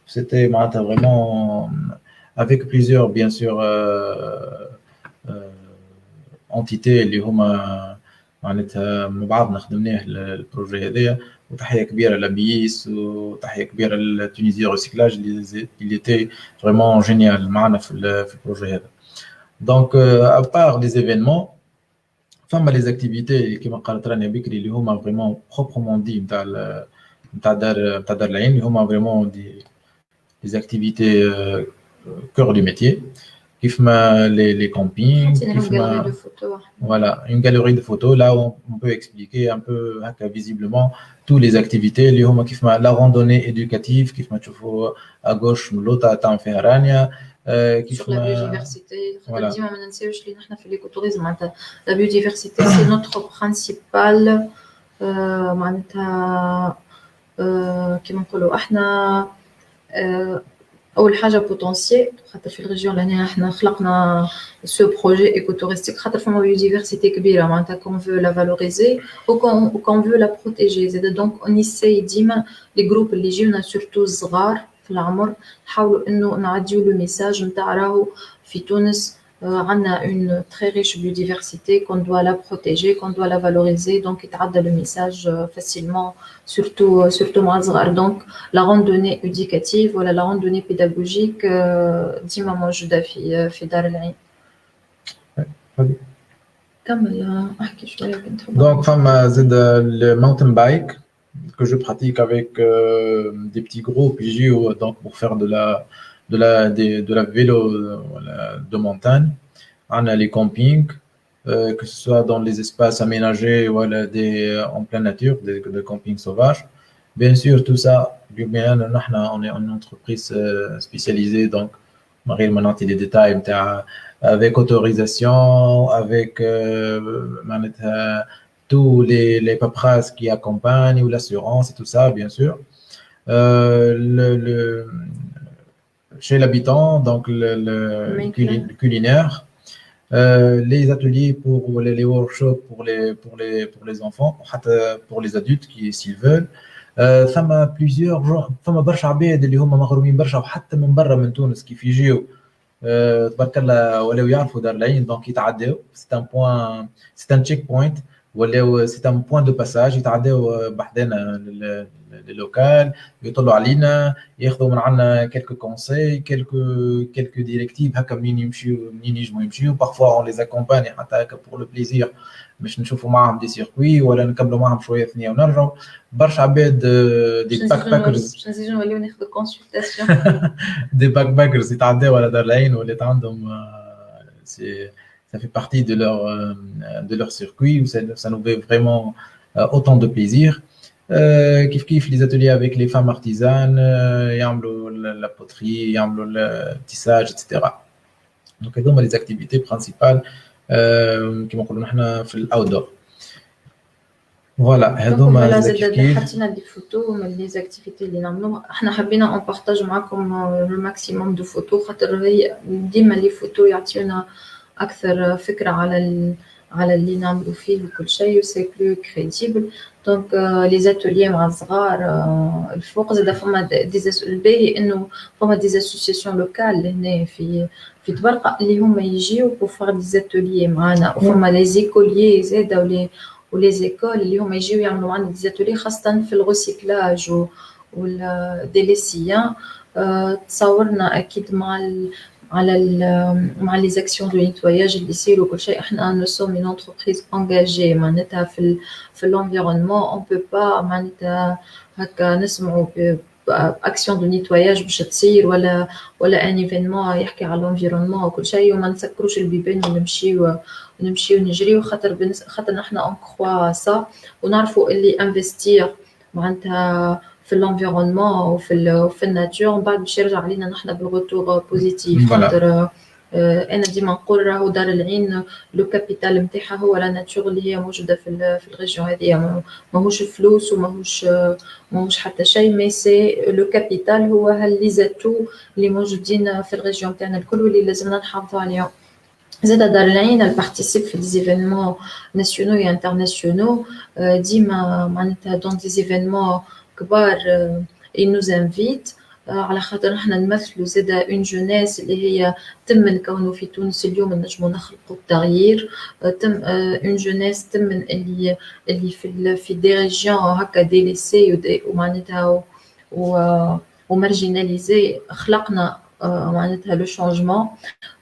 C'était vraiment avec plusieurs bien sûr entités اللي هما معناتها مع بعضنا خدمناه البروجي هذايا. وتحية كبيرة لبيس وتحية كبيرة لتونيزيا ريسيكلاج اللي était vraiment génial معنا في البروجي هذا. Donc à part les événements، فما les activités كما قالت رانيا بكري اللي هما vraiment proprement dit نتاع دار العين، اللي هما vraiment des activités cœur du métier، كيف ما les campings، كيف ما voilà une galerie de photos là où on peut expliquer un peu هكا visiblement tous les activités اللي هما كيف ما la randonnée éducative كيف ما تشوفوا à gauche من لوطا تاع فيها رانيا، كيف ما la biodiversité. ديما ما ننساوش اللي نحنا في l'écotourisme معناتها la biodiversité c'est notre principal معناتها كيما نقولوا احنا اول حاجه بوتنسيال، خاطر في الريجيون لهنا احنا خلقنا سو بروجي ايكوتوريستيك خاطر فما بيوديفرسيتي كبيره معناتها كون فو لا فالوريزي وكون فو لا بروتيجي زاد. دونك اون ايساي ديما لي جروب اللي يجيونا سورتو الصغار في العمر نحاولوا انه نعديو لو ميساج نتاع راهو في تونس عندنا une très riche biodiversité qu'on doit la protéger, qu'on doit la valoriser. Donc يتعدى le message facilement surtout مع الصغار. Donc la randonnée éducative ولا la randonnée pédagogique ديما موجودة في دار العين. كمل احكي شوية كنت حابة. Donc فما زاد le mountain bike que je pratique avec des petits groupes donc pour faire de la vélo de montagne. On a les campings, que ce soit dans les espaces aménagés ou en pleine nature, des campings sauvages. Bien sûr, tout ça, on est une entreprise spécialisée, donc les détails avec autorisation, avec tous les paperasses qui accompagnent ou l'assurance et tout ça, bien sûr. Chez l'habitant, donc le culinaire, les ateliers pour les workshops pour les enfants, pour les adultes qui s'ils veulent. فما plusieurs gens، فما برشا عباد اللي هما مغرومين برشا وحتى من برا من تونس كيف يجيو تبارك الله ولاو يعرفوا دار العين، دونك يتعداو. c'est un check point ولاو c'est un point de passage، يتعداو بحدنا للوكال يطلعوا علينا ياخذوا من عندنا quelques conseils quelques directives هكا منين يمشيو منين يجموا يمشيو. parfois on les accompagne حتى هكا pour le plaisir باش نشوفوا معاهم دي سيركوي ولا نكملوا معاهم شويه ثانيه ونرجعوا. برشا عباد دي باك باكرز باش نزيدو نوليو ناخذ كونسلطاسيون دي باك باكرز يتعداو على دار العين ولات عندهم ça fait partie de leur circuit où ça nous fait vraiment autant de plaisir. كيف les ateliers avec les femmes artisanes يعملوا la poterie يعملوا le tissage etc. donc هذوما les activités principales كما نقولوا نحنا في الاوتدور. فوالا هذوما زاد حطينا دي فوتو من لي زاكتيفيتي اللي نعملوها. احنا حبينا اون بارطاج معكم لو ماكسيموم دو فوتو خاطر هي ديما لي فوتو يعطيونا اكثر فكره على اللي نعملوا فيه وكل شيء سي بلو كريديبل. دونك لي زاتوليي مع الصغار الفوق زاد فما الباهي انه فما دي اسوسياسيون لوكال هنا في طبرقه اللي هما يجيو بو فار دي زاتوليي معنا، وفما لي زيكوليي زاد ولي زيكول اللي هما يجيو يعملوا معنا دي زاتوليي خاصه في الغوسيكلاج والديليسيان. تصورنا اكيد مع لي زاكسيون دو نيتواياج اللي يصيروا كل شيء. احنا نو سوم اون انتربريز انجاجي معناتها في الانفيرونمون. اون بو با معناتها هكا نسمعوا اكسيون دو نيتواياج باش تصير ولا ان ايفينمون يحكي على الانفيرونمون وكل شيء وما نسكروش البيبان ونمشيو نجريو، خاطر نحنا اون كخوا سا ونعرفوا اللي انفستير معناتها في الانفيرونمون وفي الناتور ومن بعد باش يرجع علينا نحنا بالغوتور بوزيتيف. خاطر انا ديما نقول راهو دار العين لو كابيتال نتاعها هو لا ناتور اللي هي موجوده في الريجيون هذه، ماهوش فلوس وماهوش حتى شيء، مي سي لو كابيتال هو لي زاتو اللي موجودين في الريجيون تاعنا الكل واللي لازمنا نحافظوا عليهم. زاد دار العين elle participe في des événements nationaux et internationaux. ديما معناتها dans des événements كبار ils nous invitent على خاطر احنا نمثلوا زاد اون جونيس اللي هي تمن كونه في تونس اليوم نجموا نخلقوا التغيير. اون جونيس تمن اللي في دي ريجيون هكا ديليسي ومعناتها ومارجيناليزي خلقنا معناتها لو شونجمون.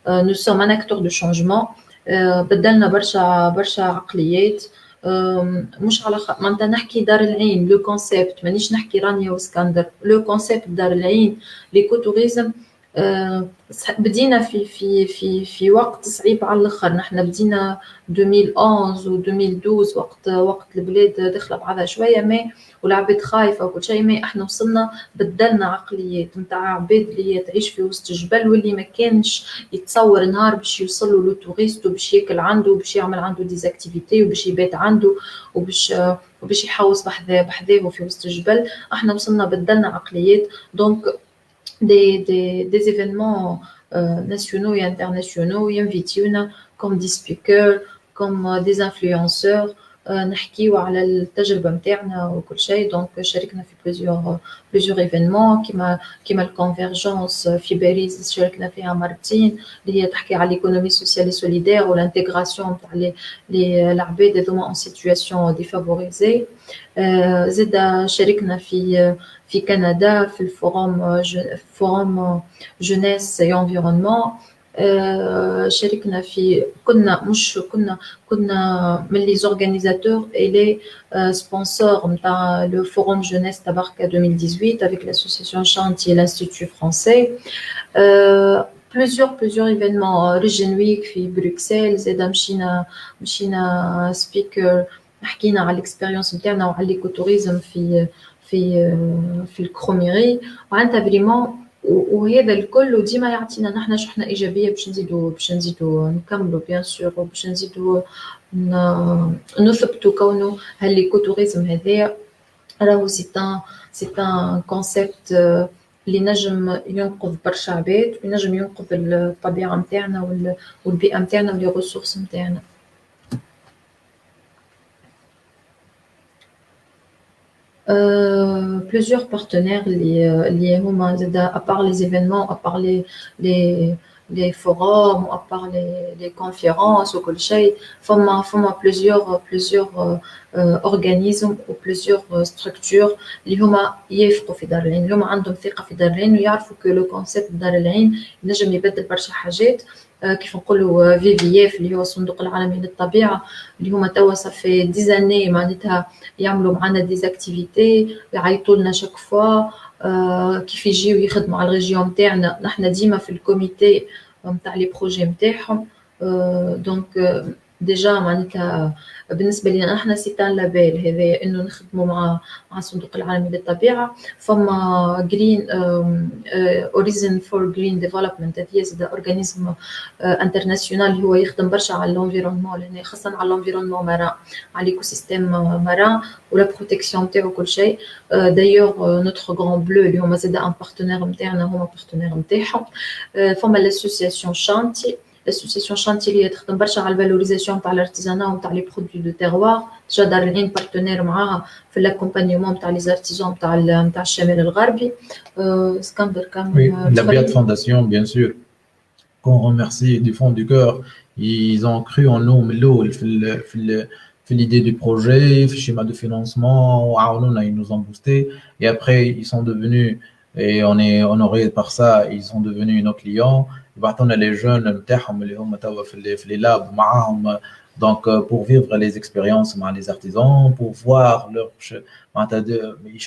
نو سوم ان اكتور دو شونجمون. بدلنا برشا عقليات. مش على معناتها نحكي دار العين لو كونسيبت، مانيش نحكي رانيا واسكندر. لو كونسيبت دار العين ليكو توريزم بدينا في وقت صعيب على الاخر. نحنا بدينا 2011 و 2012 وقت البلاد داخله بعضها شويه ما والعباد خايفه وكل شيء، ما احنا وصلنا بدلنا عقليات نتاع عباد اللي تعيش في وسط الجبل واللي ما كانش يتصور نهار باش يوصل له لو توريست وباش ياكل عنده وباش يعمل عنده ديزاكتيفيتي وباش يبات عنده وباش يحوس بحذاه في وسط الجبل. احنا وصلنا بدلنا عقليات. دونك des événements nationaux et internationaux ينفيتيونا comme des speakers comme des influenceurs نحكيو على التجربة متاعنا وكل شيء. دونك شاركنا في plusieurs événements كيما الكونفيرجنس في باريس شاركنا فيها مرتين اللي هي تحكي على l'économie sociale et solidaire والانتغراسيون تاع العباد هذوما en situation défavorisée. زاد شاركنا في كندا في الفورم جونيس اي انفيرونمون. شاركنا في كنا من لي زورغانيزاتور اي لي سبونسور نتاع لو فورم جونيس تاع بركا 2018 avec l'association Chantier et l'Institut français. plusieurs événements ريجن ويك في بروكسل. زاد مشينا سبيكر حكينا على الاكسبيريونس نتاعنا وعلى ليكوتوريزم في الكروميري وعنتها فريمون. وهذا الكل وديما يعطينا نحن شحنه ايجابيه باش نزيدوا نكملوا بيان سور وباش نزيدوا نثبتوا كونه هالليكوتوريزم هذايا راهو سي ان كونسيبت اللي نجم ينقذ برشا عباد وينجم ينقذ الطبيعه نتاعنا والبيئه نتاعنا ولي ريسورس نتاعنا. Plusieurs partenaires liés هما زاد à part les événements, à part les forums, à part les conférences وكل شيء فما plusieurs organismes و plusieurs structures اللي هما يوافقوا في دار العين، اللي هما عندهم ثقة في دار العين ويعرفوا que le concept دار العين ينجم يبدل برشا حاجات. كيف نقولوا VVF اللي هو الصندوق العالمي للطبيعة اللي هما توا صافي 10 سنين معناتها يعملوا معنا ديزاكتيفيتي يعيطوا لنا شاك فوا كيف يجيو يخدموا على الريجيون نتاعنا. نحنا ديما في الكوميتي نتاع لي بروجي نتاعهم. دونك ديجا معناتها بالنسبه لنا نحن سيتان لابيل هذا انه نخدموا مع الصندوق العالمي للطبيعه. فما جرين اوريزن فور جرين ديفلوبمنت هذه زاد اورغانيزم انترناسيونال اللي هو يخدم برشا على الانفيرونمون لهنا خاصه على الانفيرونمون ماران على ليكو سيستيم ماران ولا بروتيكسيون تاعو كل شيء. دايوغ نوتر غران بلو اللي هما زاد ان بارتنير نتاعنا هما بارتنير نتاعهم. فما لاسوسياسيون شانتي l'association Chantier اللي تخدم برشا على الفالوريزاسيون تاع الارتيزانا وتاع لي برودوي دو تيروار. ديجا دار العين بارتنير معاها في لاكومبانيومون تاع لي زارتيزون تاع الشمال الغربي. اسكندر كان la Beat Fondation bien sûr qu'on remercie du fond du cœur. Ils ont cru en nous من الاول في fait l'idée du projet, fait le schéma de financement, ils nous ont boosté. Et après, ils sont devenus, et on est honoré par ça, ils sont devenus nos clients. On a les jeunes في les labs معاهم. Donc, pour vivre les expériences avec les artisans, pour voir leur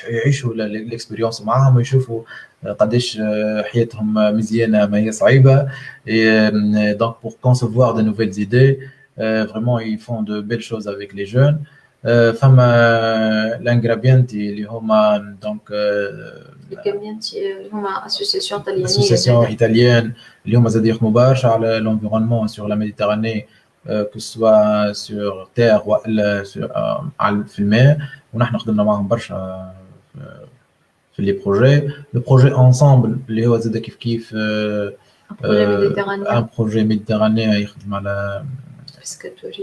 يعيشوا l'expérience معاهم ويشوفوا قداش حياتهم مزيانة ما هي صعيبة. Et donc, pour concevoir de nouvelles idées, vraiment, ils font de belles choses avec les jeunes. فما الانجرابيانتي اللي هما donc الكوميونتي اللي هما اسوسياسيون طليانيه association italienne اللي هما زاد يخدموا برشا على l'environnement sur la Méditerranée, que ce soit sur terre ولا في الماء. ونحن خدمنا معهم برشا في les projets. Le projet ensemble اللي هو زاد كيف un projet méditerranéen يخدم على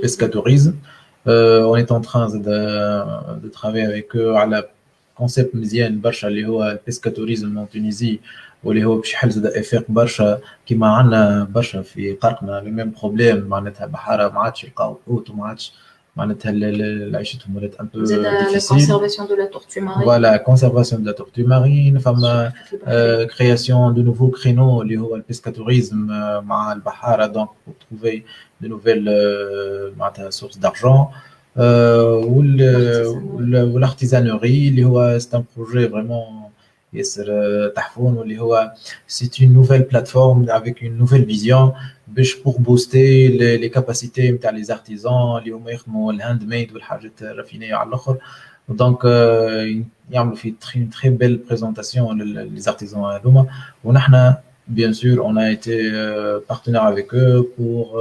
pescatourisme. On est en train de travailler avec eux على concept مزيان برشا اللي هو pescatourisme en Tunisie, واللي هو باش يحل زاد افاق برشا كيما عندنا برشا في قرقنا لو ميم بروبليم. معناتها بحاره ما عادش يلقاو حوت وما عادش معناتها عيشتهم ولات ان بو ديفيسيل. conservation de la tortue marine. Voilà, conservation de la tortue marine, فما création de nouveaux créneaux اللي هو البيسكاتوريزم مع البحاره. donc pour trouver de nouvelles معناتها sources d'argent. والارتيزانوري اللي هو c'est un projet vraiment ياسر تحفون, واللي هو c'est une nouvelle plateforme avec une nouvelle vision باش pour booster les capacités نتاع les artisans اللي هما يخدموا الهاند ميد والحاجات الرافينيه على الاخر. donc يعملوا في une très belle présentation les artisans هذوما. ونحن bien sûr on a été partenaire avec eux pour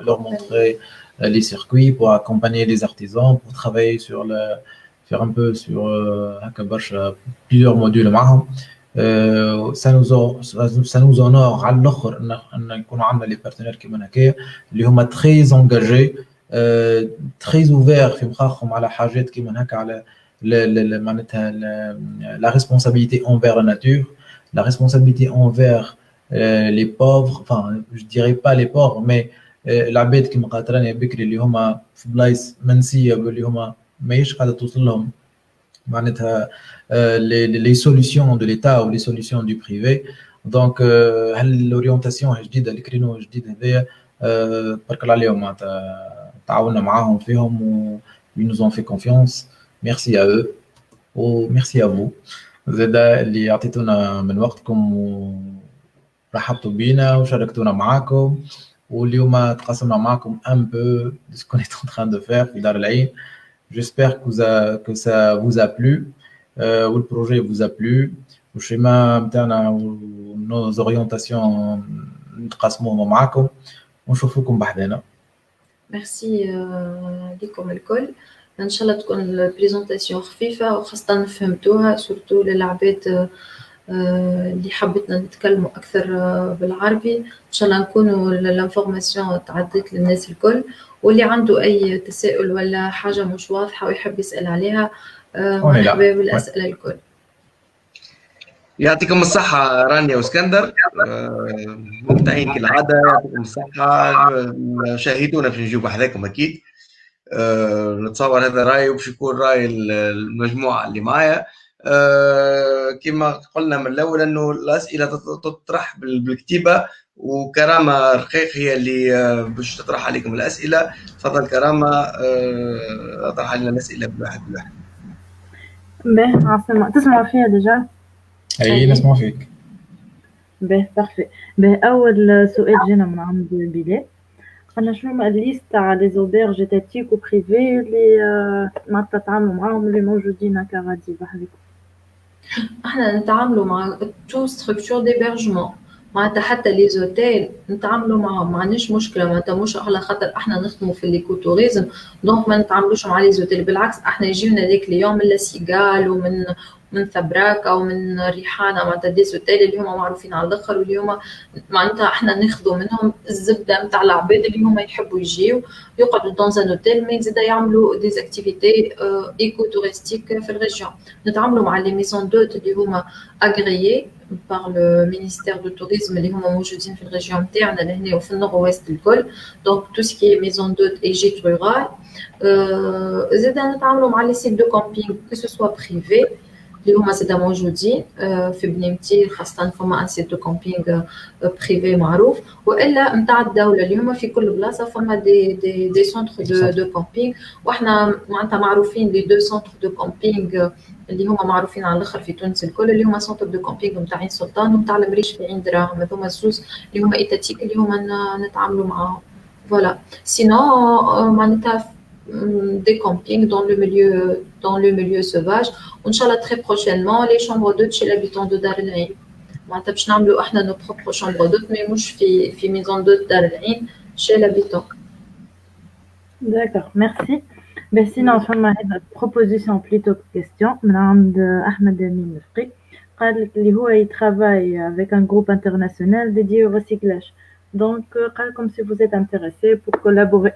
leur montrer les circuits, pour accompagner les artisans, pour travailler sur faire un peu sur plusieurs modules معهم. ça nous honore على الاخر ان يكونوا عندنا les partenaires كيما هكايا اللي هما très engagés, très ouverts في مخاخهم على حاجات كيما هكا, على معناتها la responsabilité envers la nature, la responsabilité envers les pauvres, enfin je dirais pas les pauvres mais العباد كيما قالت رانيا بكري اللي هما في بلايص منسيه اللي هما ماهيش قاعده توصل لهم معناتها les solutions de l'État ou les solutions du privé. donc l'orientation جديده, الكرينو جديد هذايا تبارك الله عليهم معناتها تعاوننا معاهم فيهم و ils nous ont fait confiance. merci à eux و merci à vous زاد اللي عطيتونا من وقتكم ورحبتوا بينا وشاركتونا معاكم, واليوم تقاسمنا معكم un peu de ce qu'on est en train de faire في دار العين. j'espère que ça vous a plu, ou le projet vous a plu, والشيما نتاعنا و nos orientations نتقاسموهم معكم ونشوفوكم بحذانا. ميرسي لكم الكل. ان شاء الله تكون البريزونطاسيون خفيفه وخاصه فهمتوها سورتو للعباد اللي حبيتنا نتكلموا اكثر بالعربي. ان شاء الله نكونوا الانفورماسيون تعديت للناس الكل, واللي عنده اي تساؤل ولا حاجه مش واضحه ويحب يسال عليها مرحبا بالاسئله الكل. يعطيكم الصحة رانيا واسكندر, ممتعين كالعادة. يعطيكم الصحة, شاهدونا في نجيب حذاكم أكيد. نتصور هذا رأي وبش يكون رأي المجموعة اللي معايا. كما قلنا من الأول أنه الأسئلة تطرح بالكتيبة, وكرامة رقيق هي اللي باش تطرح عليكم الأسئلة. تفضل كرامة, اطرح علينا الأسئلة بواحد بواحد. باهي عاصمة تسمع فيها ديجا؟ اي نسمع فيك. باهي بارفي. باهي أول سؤال جينا من عند بلال, قالنا شنو هما الليست تاع لي زوبيرج ايتاتيك وبريفي اللي معناتها تتعاملوا معاهم اللي موجودين هكا غادي بحذاكم؟ احنا نتعاملوا مع تو ستركتور ديبرجمون, معناتها حتى لي زوتيل نتعاملوا معهم, ما عندناش مشكله. معناتها مش على خاطر احنا نخدموا في ليكو توريزم دونك ما نتعاملوش مع لي زوتيل, بالعكس احنا يجيونا دي كليون من لا سيغال من ثبراك او من ريحانه معناتها ديزوتيل اللي هما معروفين على الاخر، واللي هما معناتها احنا ناخذوا منهم الزبده نتاع العباد اللي هما يحبوا يجيو يقعدوا دون ان اوتيل، مي زاده يعملوا دي اكتيفيتي ايكو توريستيك في الريجيون. نتعاملوا مع لي ميزون دوت اللي هما اغريي par le ministère du tourisme اللي هما موجودين في الريجيون تاعنا لهنا وفي النورد ويست الكل. دونك تو سكي ميزون دوت اي جيت رورال. زاده نتعاملوا مع لي سيت دو كامبينغ كو سو سوا بريفي اللي هما زاده موجودين في بنيمتي، خاصه فما ان سيت دو كامبينغ بريفي معروف، والا نتاع الدوله اللي هما في كل بلاصه فما دي سونتر دو كامبينغ. واحنا معناتها معروفين لي دو سونتر دو كامبينغ اللي هما معروفين على الاخر في تونس الكل، اللي هما سونتر دو كامبينغ نتاع عين سلطان ونتاع المريش في عين دراهم. هذوما الزوز اللي هما ايتاتيك اللي هما نتعاملوا معاهم. فوالا سينو معناتها des campings dans le milieu sauvage. Inch'Allah très prochainement les chambres d'hôtes chez l'habitant de Dar el Ain. معناتها باش نعملوا احنا nos propres chambres d'hôtes mais مش في maison d'hôtes Dar el Ain chez l'habitant. D'accord, merci. Ben sinon فما هذا proposition plutôt que question من عند أحمد أمين رفقي، قال لك اللي هو يترافاي avec un groupe international dédié au recyclage. Donc قال comme si vous êtes intéressé pour collaborer.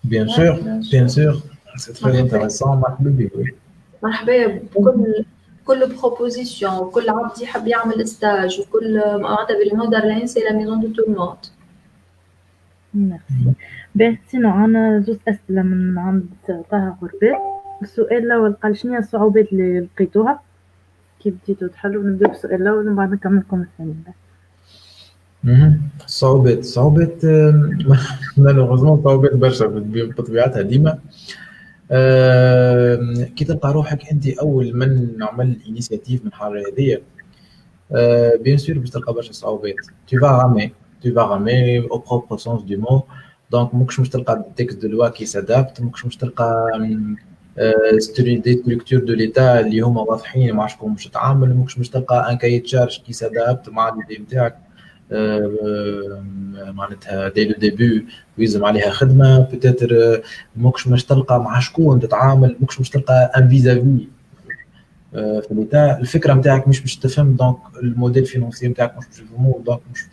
Bien sûr, c'est très intéressant. مرحبا بك. مرحبا بكل بروبوزيسيون وكل عبد يحب يعمل ستاج وكل معناتها بالمودر لين سي لا ميزون دو تو الموند. ميرسي. باه سينو عنا زوج أسئلة من عند طه غربال. السؤال الأول قال شنو هي الصعوبات اللي لقيتوها كي بديتو تحلوا؟ نبداو بالسؤال الأول ومن بعد نكمل لكم الثاني. صعوبات مالوغوزمون صعوبات برشا بطبيعتها ديما. كي تلقى روحك انت اول من نعمل انيشيتيف من حاجه هذيا، بيان سور باش تلقى برشا صعوبات. tu vas ramer au propre sens du mot. دونك ماكش تلقى تكست دو لوا كي سادابت، ماكش تلقى دي ستركتور دو ليتا اللي هما واضحين مع شكون باش تتعامل، ماكش تلقى ان كاي تشارج كي سادابت مع ليدي نتاعك. معناتها دي لو ديبي ويلزم عليها خدمه بتاتر، ماكش تلقى مع شكون تتعامل، ماكش تلقى ان فيزافي في ليتا. الفكره نتاعك مش باش تفهم، دونك الموديل فينانسي نتاعك مش باش تفهموه، دونك مش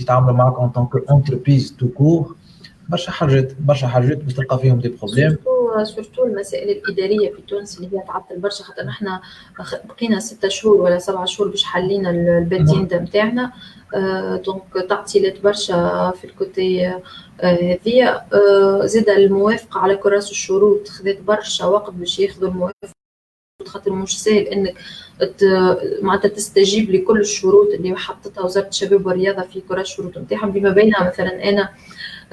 يتعاملوا معك ان طونك انتربريز تو كور. برشا حاجات باش تلقى فيهم دي بروبليم. سورتو المسائل الاداريه في تونس اللي هي تعطل برشا، خاطر احنا بقينا 6 شهور ولا 7 شهور باش حلينا البادين نتاعنا. دونك تعطيلات برشا في الكوتي هذيا. زاد الموافقه على كراس الشروط خذت برشا وقت باش ياخذوا الموافقه، خاطر مش سهل انك معناتها تستجيب لكل الشروط اللي حطتها وزاره الشباب والرياضه في كراس الشروط نتاعهم، بما بينها مثلا انا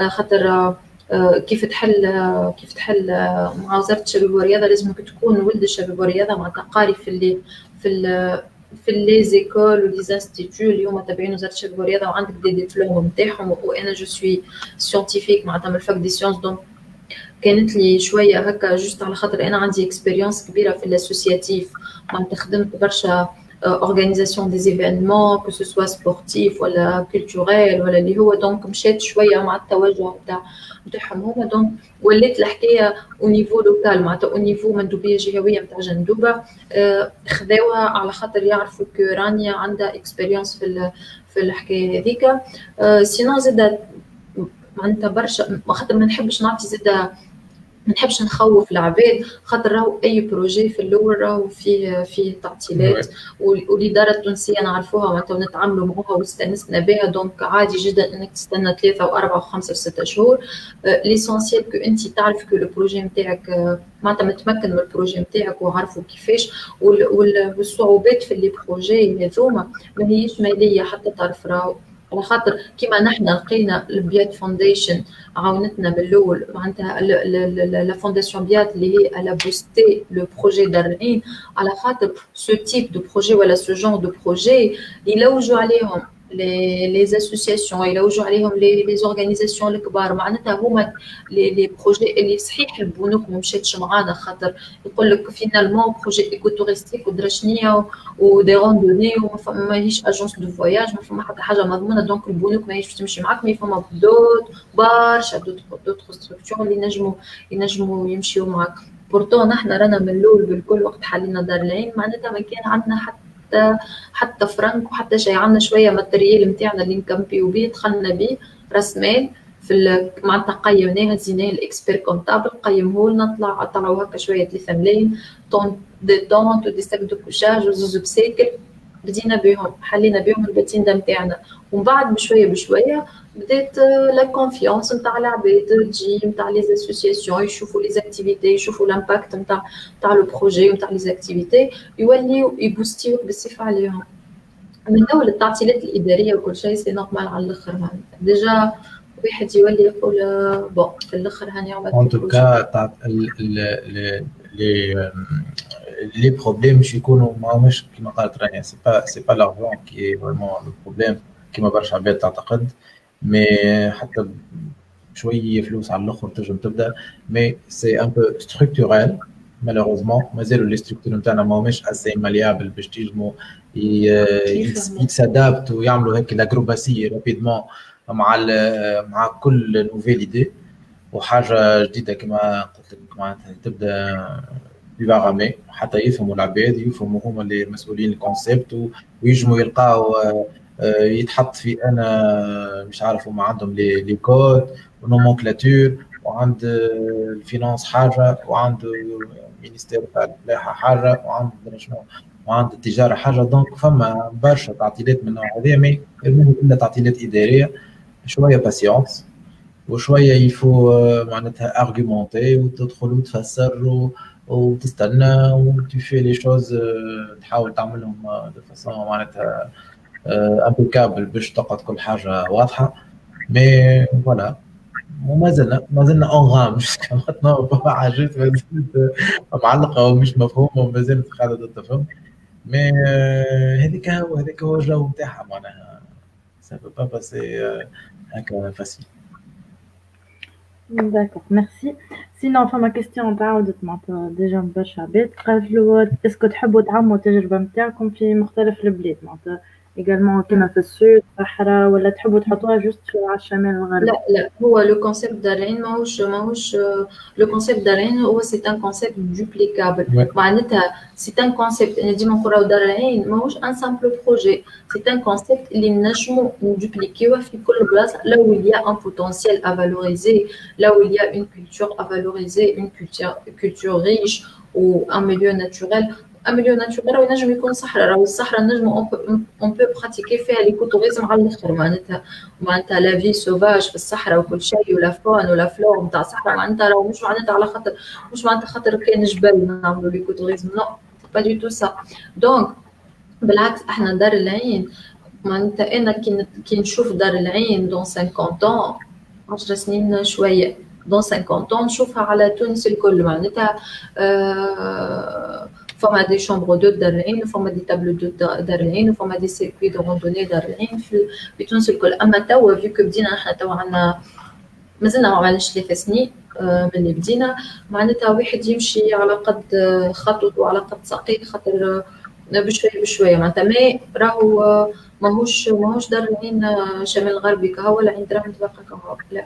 خاطر كيف تحل مع وزاره الشباب والرياضه لازمك تكون ولد الشباب والرياضه معناتها قاري في لي زيكول ولي انستيتيو اللي هما تابعين وزاره الشباب والرياضه وعندك دي ديبلوم نتاعهم. وانا جو سوي سيانتيفيك معناتها من الفاك دي سيونس، دونك كانت لي شويه هكا جوست على خاطر انا عندي اكسبيريونس كبيره في الاسوسياتيف، معناتها خدمت برشا اورغانيزاسيون دي ايفينمون كو سو سوا سبورتيف ولا كولتوريل ولا اللي هو. دونك مشيت شويه مع التوجه نتاعهم هما. دونك ولات الحكايه او نيفو لوكال معناتها او نيفو مندوبيه جهويه نتاع جندوبه، خذاوها على خاطر يعرفوا كو رانيا عندها اكسبيريونس في الحكايه هذيك. سينو زاد معناتها برشا خاطر ما نحبش نعطي زاد، ما نحبش نخوف العباد، خاطر راهو اي بروجي في الاول راهو فيه تعطيلات، والاداره التونسيه نعرفوها معناتها ونتعاملوا معها واستانسنا بها. دونك عادي جدا انك تستنى 3 و4 و5 و6 شهور. ليسونسيال كو انت تعرف كو البروجي نتاعك معناتها متمكن من البروجي نتاعك وعارفوا كيفاش. والصعوبات في لي بروجي هذوما ما هيش ماليه حتى طرف، راهو على خاطر كيما نحن لقينا البيات فونديشن عاونتنا من الاول معناتها لا فونداسيون بيات اللي هي على بوستي لو بروجي دار العين، على خاطر سو تيب دو بروجي ولا سو جون دو بروجي يلوجوا عليهم لي اسوسياسيون، يلوجوا عليهم لي زورغانيزاسيون الكبار. معناتها هما لي بروجي اللي صحيح البنوك ما مشاتش معانا، خاطر يقول لك فينالمون بروجي ايكو توريستيك ودرشنيه ودي روندوني وما هيش اجونس دو فواياج، ما فما حتى حاجه مضمونه. دونك البنوك ما هيش تمشي معاك، مي فما دوت برشا دوت ستركتور اللي ينجموا يمشيو معاك. بورتو نحن رانا من الاول بالكل وقت حلينا دار العين معناتها ما كان عندنا حتى فرنك وحتى شيء. عندنا شويه ماتريال نتاعنا اللي نكمبيو بيه دخلنا بيه راس مال معناتها قيمناه هزيناه الاكسبير كونتابل قيمه لنا طلعوا هكا شويه 3 ملايين طون دي طونت ودي ساك دو كوشاج وزوز بساكل بدينا بهم حلينا بهم الباتين نتاعنا. ومن بعد بشويه بدات لا كونفيونس نتاع العباد تجي نتاع لي اسوسياسيون يشوفوا لي زاكتيفيتي يشوفوا لامباكت نتاع لو بروجي ونتاع لي زاكتيفيتي يوليو يبوستيو بالصفه عليهم. من اول التعطيلات الاداريه وكل شيء سي نورمال على الاخر معناتها ديجا واحد يولي يقول بون في الاخر هاني عملت En tout cas, les problèmes chez nous, كما قالت رانيا, c'est pas l'argent qui est vraiment le problème كما برشا عباد تعتقد, mais حتى شوية فلوس على الآخر تنجم تبدا, mais c'est un peu structurel malheureusement. مازالوا les structures نتاعنا ماهمش assez malléables باش تنجموا يتسادابت ويعملوا هيك l'acrobatie rapidement مع كل nouvelle idée وحاجه جديده كما قلت لك معناتها تبدا بفارامي حتى يفهموا العباد يفهموا هما اللي مسؤولين الكونسيبت ويجموا يلقاو يتحط في انا مش عارف هما عندهم لي كود ونومنكلاتور وعند الفينانس حاجه وعند المينيستير تاع الفلاحه حاجه وعند التجاره حاجه. دونك فما برشا تعطيلات من النوع هذا مي كلها تعطيلات اداريه شويه باسيونس وشويه يفو معناتها ارغومونتي وتدخل وتفسر وتستنى وتفي لي شوز تحاول تعملهم دو فاسون معناتها امبيكابل باش تقعد كل حاجه واضحه. مي فوالا وما زلنا اون غام مش كما حاجات معلقه ومش مفهومه وما زالت قاعده تفهم. مي هذيك هو الجو نتاعها معناها ça peut pas passer هكا فاسيل. D'accord, merci. Sinon, enfin, ma question تعاودت معناتها ديجا من برشا عباد قالوا اسكو تحبوا تعمموا التجربة نتاعكم في مختلف البلاد معناتها également كيما في السود صحراء ولا تحبوا تحطوها جوست على الشمال الغربي؟ لا هو لو كونسيبت دار العين ماهوش لو كونسيبت دار العين هو سي ان كونسيبت دوبليكابل معناتها سي ان كونسيبت انا ديما نقراو دار العين ماهوش ان سامبل بروجي سي ان كونسيبت اللي نجموا ندوبليكيوه في كل بلاصه là où il y a un potentiel à valoriser là où il y a une culture à valoriser une culture riche ou un milieu naturel. Un milieu naturel راهو ينجم يكون صحراء راهو الصحراء نجمو اون بو براتيكي فيها ليكوتوريزم على الاخر معناتها لا في سوفاج في الصحراء وكل شيء ولا فون ولا فلور نتاع الصحراء معناتها راهو مش معناتها على خاطر مش معناتها خاطر كاين جبل نعملوا ليكوتوريزم نو با دو تو سا. دونك بالعكس احنا دار العين معناتها انا كي نشوف دار العين دون 50 ans 10 سنين شويه دون 50 ans نشوفها على تونس الكل معناتها فما دي شامبر دو دار العين فما دي تابلو دو دار العين وفما دي سيركوي دو روندوني دار العين في تونس الكل. اما توا فيكو بدينا احنا توا عندنا مازلنا ما عملناش 3 سنين من اللي بدينا معناتها واحد يمشي على قد خطوط وعلى قد ساقيه خاطر بشويه معناتها ما راهو ماهوش دار العين شمال غربي كهو العين راهو تبقى كهو لا.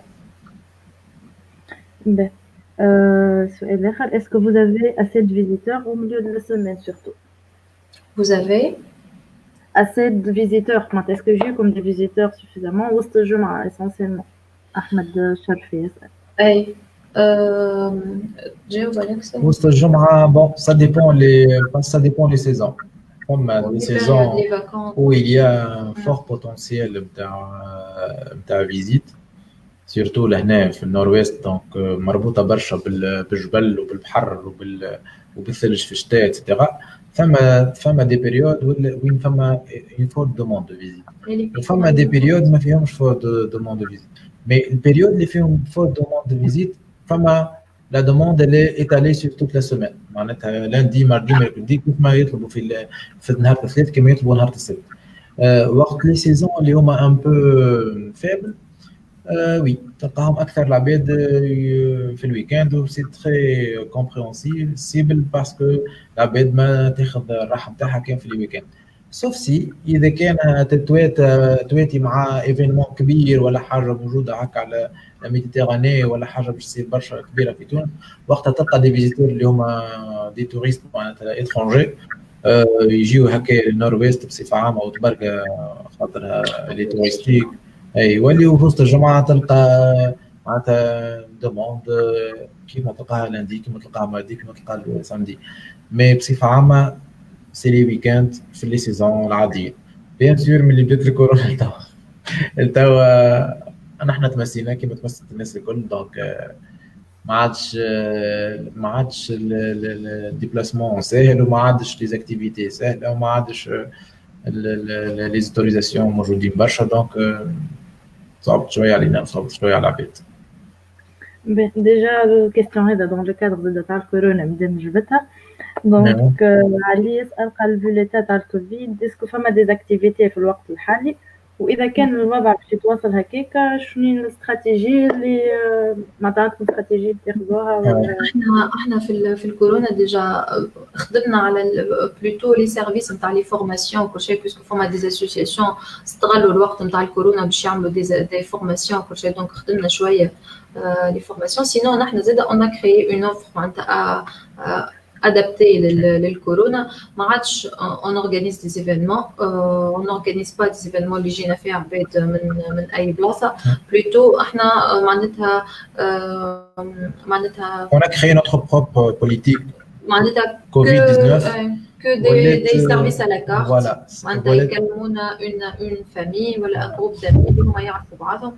سؤال آخر est-ce que vous avez assez de visiteurs au milieu de la semaine surtout? Vous avez assez de visiteurs est-ce que j'ai comme des visiteurs suffisamment وسط الجمعة essentiellement أحمد شرفي يسأل. أي جاوب عليك سؤال. وسط الجمعة bon ça dépend les saisons. Comme les saisons où il y a un fort potentiel بتاع visite surtout لهنا في النورويست دونك مربوطه برشا بالجبل وبالبحر وبالثلج في الشتاء اتسيتيرا. فما دي بيريود وين فما une forte demande de visite وفما دي بيريود ما فيهمش forte demande de visite. mais البيريود اللي فيهم forte demande de visite فما la demande elle est étalée sur toute la semaine معناتها lundi mardi mercredi كيف ما يطلبوا في نهار الثلاث كما يطلبوا نهار السبت. وقت لي سيزون اللي هما un peu faibles oui تلقاهم اكثر العباد في الويكاند و سي تري كومبريهنسيبل باسكو العباد ما تاخذ الراحه نتاعها كان في الويكاند. سوف سي اذا كان تواتي مع ايفينمون كبير ولا حاجه موجوده هكا على الميديتيراني ولا حاجه باش تصير برشا كبيره في تونس، وقتها تلقى دي فيزيتور اللي هما دي توريست معناتها اترونجي يجيو هكا للنورويست بصفه عامه وتبرقى خاطرها لي توريستيك، اي يوليو في وسط الجمعه تلقى معناتها دوموند كيما تلقاها لاندي كيما تلقاها ماردي كيما تلقاها السامدي. مي بصفه عامه سي لي ويكاند في لي سيزون العاديه. بيان سور ملي بدات الكورونا التوا نحن تمسينا كيما تمست الناس الكل، دونك ما عادش الديبلاسمون ساهل وما عادش لي زاكتيفيتي ساهله وما عادش لي زوتوريزاسيون موجودين برشا، دونك صعبت شويه علينا وصعبت شويه على العباد. ديجا الكيستيون هذا دون لو كادر تاع الكورونا مازال نجبتها. دونك علي يسأل قال فو ليتا تاع الكوفيد اسكو فما ديزاكتيفيتي في الوقت الحالي، واذا كان الوضع باش يتواصل هكاكا شنو الاستراتيجي اللي معناتها استراتيجي تاخذوها؟ احنا في الكورونا ديجا خدمنا على بلوتو لي سيرفيس نتاع لي فورماسيون كل شيء، باسكو فما دي اسوسياسيون استغلوا الوقت نتاع الكورونا باش يعملوا دي فورماسيون كل شيء، دونك خدمنا شويه لي فورماسيون. سينون نحن زاد اون كريي اون اوفر معناتها adapté للكورونا. ما عادش on organise des événements, on n'organise pas des événements اللي جينا فيها عباد من اي بلاصه، بلوتو احنا معناتها on a créé notre propre politique معناتها COVID-19 que des services à la carte. voilà معناتها يكلمونا une famille ولا un groupe d'amis اللي هما يعرفوا بعضهم،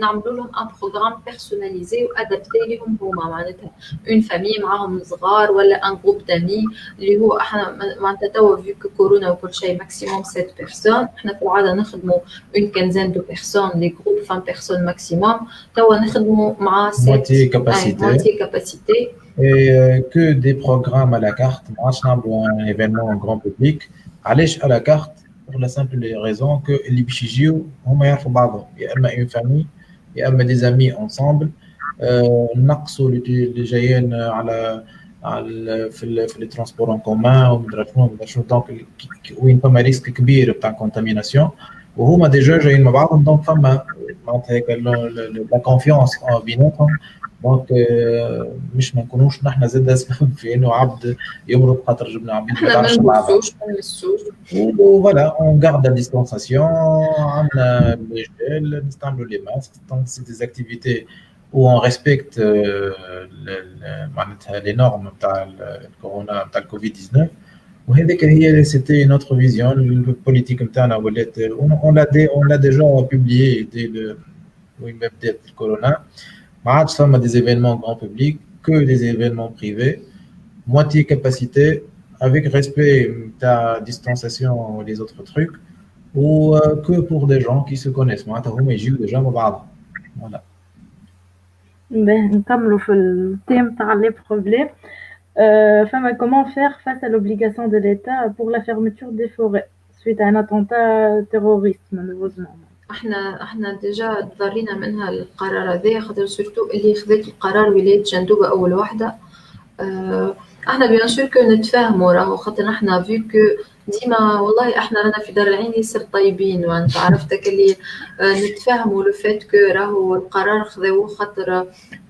نعملوا لهم un programme personnalisé وادابتي لهم هما، معناتها une famille معاهم صغار ولا un groupe d'amis اللي هو احنا معناتها توا فيك كورونا وكل شيء ماكسيموم 7 بيرسون، احنا في العاده نخدموا une quinzaine de personnes les groupes 20 personnes maximum، توا نخدموا مع 7 moitié capacité et que des programmes à la carte. ما عادش نعملوا un événement grand public. علاش à la carte؟ pour la simple raison que اللي باش يجيو هما يعرفوا بعضهم، يا اما une famille يا اما des amis ensemble. نقصوا اللي جايين على في لي ترونسبور ان كومان ومدري شنو دونك وين فما ريسك كبير بتاع كونتاميناسيون وهما ديجا جايين مع بعضهم، دونك فما معناتها هيك لا كونفيونس بيناتهم. دونك مش ما نكونوش نحن زاد سبب في انه عبد يمرض خاطر جبنا عبد ما تعرفش مع بعض وفوالا اون غارد لا ديستانساسيون، عندنا لي جيل نستعملوا لي ماسك، دونك سي دي اكتيفيتي où on respecte معناتها les normes نتاع الكورونا نتاع الكوفيد 19. وهذيك هي سيتي نوتر فيزيون البوليتيك نتاعنا ولات on l'a déjà publié dès le وين بدات الكورونا. ما عادش فما des événements grand public que des événements privés moitié capacité avec respect نتاع distanciation et les autres trucs ou que pour des gens qui se connaissent معناتها هما يجيو ديجا مع بعض. voilà. نكملوا في الثيم تاع لي بروبليم. فما comment faire face à l'obligation de l'État pour la fermeture des forêts suite à un attentat terroriste malheureusement. احنا ديجا تضرينا منها القرار هذا، خاطر سورتو اللي خذت القرار ولاية جندوبة اول وحده. احنا بيان سور كو نتفاهموا، راهو خاطر احنا فيكو ديما والله احنا رانا في دار العين ياسر طيبين، وانت عرفتك اللي نتفاهموا لو فات كو راهو القرار خذوه خاطر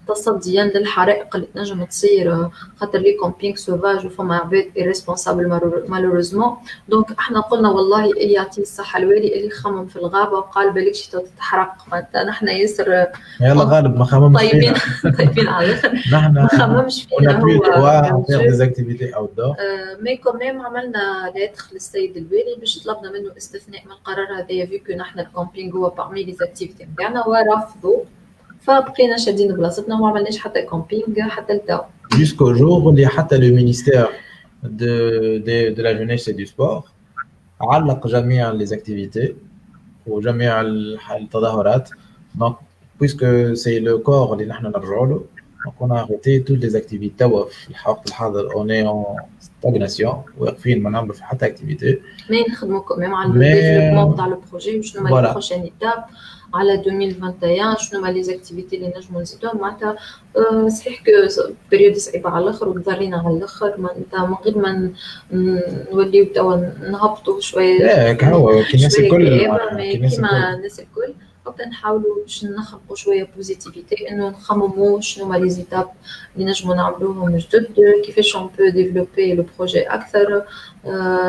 تصديا للحرائق اللي تنجم تصير خاطر لي كومبينغ سوفاج وفما عباد ايريسبونسابل مالوريزمون. دونك احنا قلنا والله اللي يعطيه الصحه الوالي اللي خمم في الغابه وقال بالكش تتحرق، معناتها نحن ياسر يلا غالب ما خممش طيبين طيبين على الاخر، نحن ما خممش فينا هو فير دي اكتيفيتي اوت دور. مي كوميم عملنا ليتر للسيد الوالي باش طلبنا منه استثناء من القرار هذايا فيكو نحن الكومبينغ هو بارمي لي اكتيفيتي نتاعنا ورفضوا، فبقينا شادين بلاصتنا وما عملناش حتى كومبينغ حتى لتو. jusqu'au jour اللي حتى le ministère de la jeunesse et du sport علق جميع les activités وجميع التظاهرات. donc puisque c'est le corps اللي نحن نرجعوا له، donc on a arrêté toutes les activités توا في الوقت الحاضر on est en ستاغناسيون واقفين ما نعملوا في حتى اكتيفيتي. مي نخدموا كمان على الديفلوبمون تاع البروجي وشنو هما لي بروشين ايتاب على 2021 شنو هما لي زاكتيفيتي اللي نجموا نزيدوهم معناتها. صحيح كو بيريود صعيبه على الاخر وضرينا على الاخر معناتها من غير ما نوليو توا نهبطوا شويه. لا هو كي الناس الكل كيما الناس الكل وقت نحاولوا باش نخلقوا شويه بوزيتيفيتي انه نخمموا شنو هما لي زيتاب اللي نجموا نعملوهم جدد كيفاش اون بو ديفلوبي لو بروجي اكثر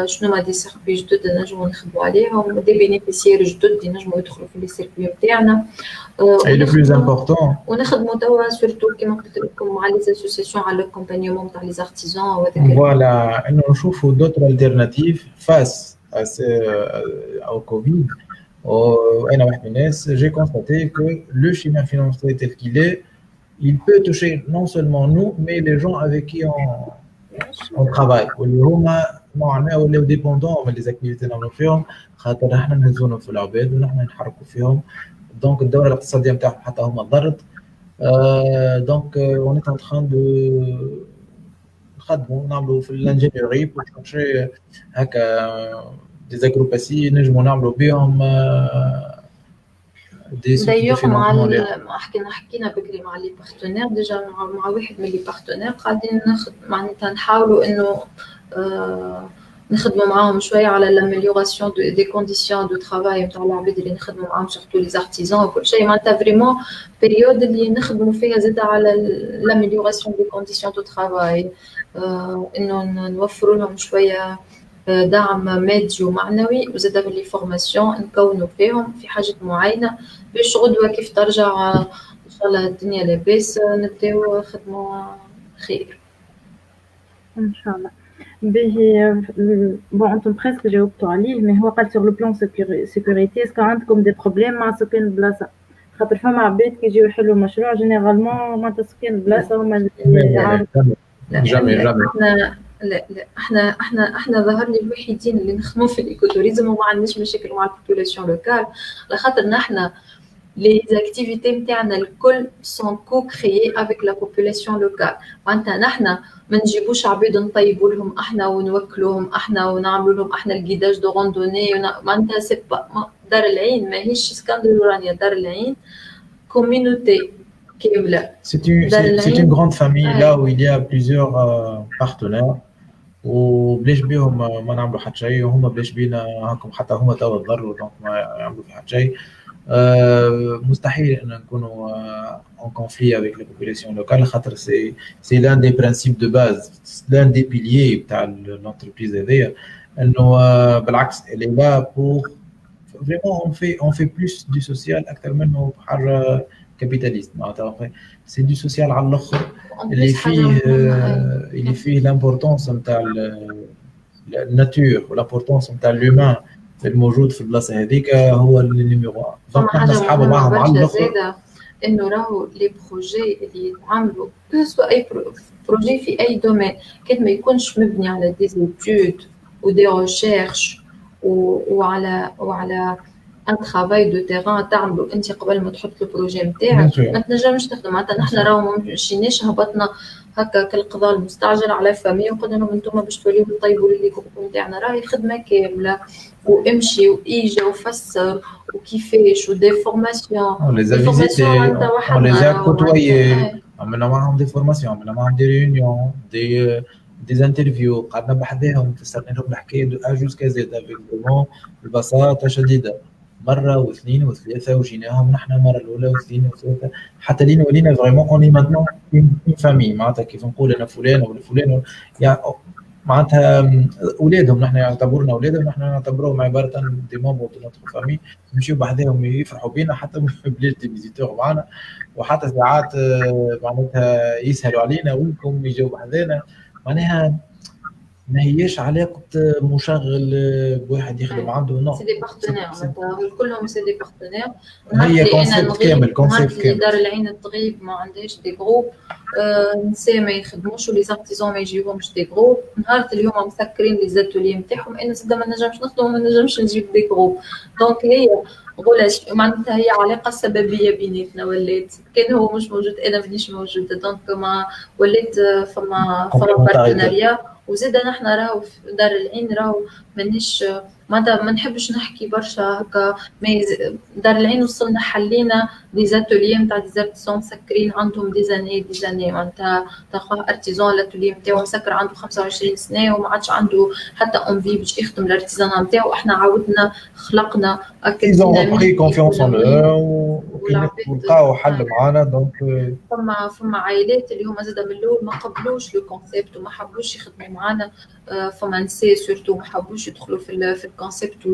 شنو هما دي سيركوي جدد نجموا نخدموا عليهم دي بينيفيسيير جدد ينجموا يدخلوا في لي سيركوي نتاعنا اي لو بلوز امبورطون ونخدموا توا سورتو كيما قلت لكم مع لي اسوسياسيون على الكومبانيون تاع لي ارتيزان وهذاك فوالا انه نشوفوا دوتر التيرناتيف فاس او كوفيد. وانا واحد من الناس j'ai constaté que le schéma financier tel qu'il est il peut toucher non seulement nous mais les gens avec qui on travaille واللي هما معنا ولا ديبوندون من لي زاكتيفيتي اللي فيهم خاطر احنا نهزونهم في العباد ونحن نحركوا فيهم دونك الدوره الاقتصاديه نتاعهم حتى هما ضرت. دونك on est en train de نخدموا نعملوا في الانجينيوري بور تشونجي هكا des agruppations نجموا نعملوا بهم دايوغ مع حكينا بكري مع لي بارتنير ديجا مع واحد من لي بارتنير قاعدين معناتها نحاولوا انه نخدموا معاهم شويه على لاميليوراسيون دي كونديسيون دو ترافاي نتاع العباد اللي نخدموا معاهم سورتو لي ارتيزان وكل شيء معناتها فريمون بيريود اللي نخدموا فيها زاد على لاميليوراسيون دي كونديسيون دو ترافاي انه نوفروا لهم شويه دعم مادي ومعنوي وزاد لي فورماسيون نكونوا فيهم في حاجات معينه باش غدوه كيف ترجع ان شاء الله الدنيا لاباس نبداو خدمه خير ان شاء الله. باهي بون انتم بريسك جاوبتوا عليه مي هو قال سور لو بلان سيكوريتي اسكو عندكم دي بروبليم مع سكان البلاصه خاطر فما عباد كي يجيو يحلوا مشروع جينيرالمون معناتها سكان البلاصه هما جامي لا احنا ظهر لي الوحيدين اللي نخدموا في الايكوتوريزم وما عندناش مشاكل مع البوبولاسيون لوكال على خاطر احنا لي زاكتيفيتي نتاعنا الكل سون كو كريي افيك لا بوبولاسيون لوكال معناتها نحنا ما نجيبوش عباد نطيبوا لهم احنا ونوكلوهم احنا ونعملوا لهم احنا الجيداج دو روندوني معناتها سي با دار العين ماهيش اسكندر ورانيا دار العين كوميونيتي. C'est une grande famille là où il y a plusieurs partenaires وبلاش بيهم ما نعملوا حتى شيء وهم بلاش بينا هاكم حتى هما توا تضروا دونك ما يعملوا في حتى شيء. مستحيل ان نكونوا en conflit avec la population locale خاطر c'est l'un des principes de base l'un des piliers تاع l'entreprise هذيا انه بالعكس اللي là pour vraiment on fait plus du social اكثر منه حاجه كابيتاليست معناتها سي دو سوسيال على الاخر اللي فيه لامبورطونس نتاع الناتور والامبورطونس نتاع الهيومان الموجود في البلاصه هذيك هو النيميرو 1. دونك احنا اصحاب بعض على الاخر انه راهو لي بروجي اللي يتعملوا سواء اي بروجي في اي دومين كان ما يكونش مبني على دي زيتود ودي ريشيرش وعلى ان ترافاي دو تيران تعملوا انت قبل ما تحط البروجي نتاعك ما تنجمش تخدم معناتها نحن راهو ما مشيناش هبطنا هكا كالقضاء المستعجل على فامي وقلنا لهم انتم باش توليو تطيبوا لي جروب نتاعنا راهي خدمه كامله وامشي واجا وفسر وكيفاش ودي فورماسيون لي زافيزيتي اون لي زا كوتويي عملنا معاهم دي فورماسيون عملنا معاهم دي ريونيون دي انترفيو قعدنا بحذاهم فسرنا لهم الحكايه دو ا جوسكا زد افيك ببساطه شديده مره واثنين وثلاثه وجيناهم نحن المره الاولى واثنين وثلاثه حتى لين ولينا فريمون اوني ماتنون اون فامي معناتها كيف نقول انا فلان ولا فلان يعني معناتها اولادهم نحن يعتبرونا اولادهم نحن نعتبروهم عباره دي مامبر دو نوتر فامي نمشيو بحذاهم يفرحوا بينا حتى بلاش دي فيزيتور معنا وحتى ساعات معناتها يسهلوا علينا وينكم يجوا بحذانا معناها ما هيش علاقة مشغل بواحد يخدم عنده نوع سي دي بارتنير كلهم سي دي بارتنير هي كونسيبت كامل كونسيبت كامل دار العين تغيب ما عندهاش دي جروب نساء ما يخدموش ولي زارتيزون ما يجيوهمش دي جروب نهار اليوم مسكرين لي زاتولي نتاعهم انا سدا ما نجمش نخدم وما نجمش نجيب دي جروب دونك هي غلاش معناتها هي علاقه سببيه بيناتنا ولات كان هو مش موجود انا مانيش موجوده دونك ما ولات فما بارتنريا وزيدا نحنا راهو في دار العين راهو مانيش معناتها ما نحبش نحكي برشا هكا. دار العين وصلنا حلينا دي زاتوليي نتاع ديزارتيزون مسكرين عندهم دي زاني معناتها تلقاه ارتيزون الاتوليي نتاعو مسكر عنده 25 سنه وما عادش عنده حتى انفي باش يخدم الارتيزان نتاعو. احنا عاودنا خلقنا هكا ils ont repris confiance en eux ولقاو حل معانا. دونك فما عائلات اللي هما زاده من الاول ما قبلوش لو كونسيبت وما حبوش يخدموا معانا. فما نساء سورتو ما حبوش يدخلوا في الكونسيبت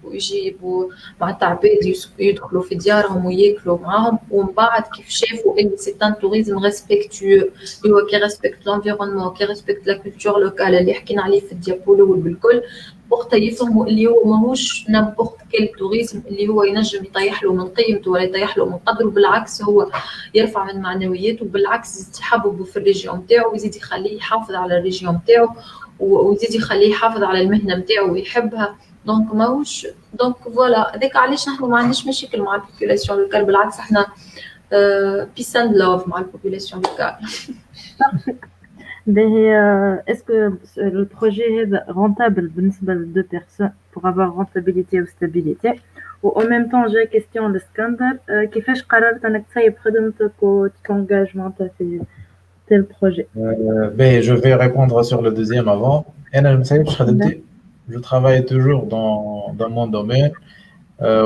ويجيبوا مع عباد يدخلوا في ديارهم وياكلوا معاهم. ومن بعد كيف شافوا اللي سي ان توريزم ريسبكتيو اللي هو كي ريسبكت لونفيرونمون كي ريسبكت لا كولتور لوكال اللي حكينا عليه في الديابولو بالكل، وقتها يفهموا اللي هو ماهوش نامبورت كيل توريزم اللي هو ينجم يطيح له من قيمته ولا يطيح له من قدره. بالعكس هو يرفع من معنوياته، بالعكس يزيد يحببه في الريجيون نتاعو ويزيد يخليه يحافظ على الريجيون نتاعو ويزيد يخليه يحافظ على المهنه نتاعو ويحبها. دونك ماهوش دونك فوالا هذاك علاش نحن ما عندناش مشاكل مع البوبولاسيون لوكال. بالعكس احنا بيس اند لوف مع البوبولاسيون لوكال. Est-ce que le projet est rentable بالنسبة les deux personnes pour avoir rentabilité ou stabilité? Ou en même temps j'ai une question لإسكندر كيفاش قررت انك تسيب خدمتك وتكونجاج معناتها في tel projet? Ben, je vais répondre sur le deuxième avant. Je travaille toujours dans mon domaine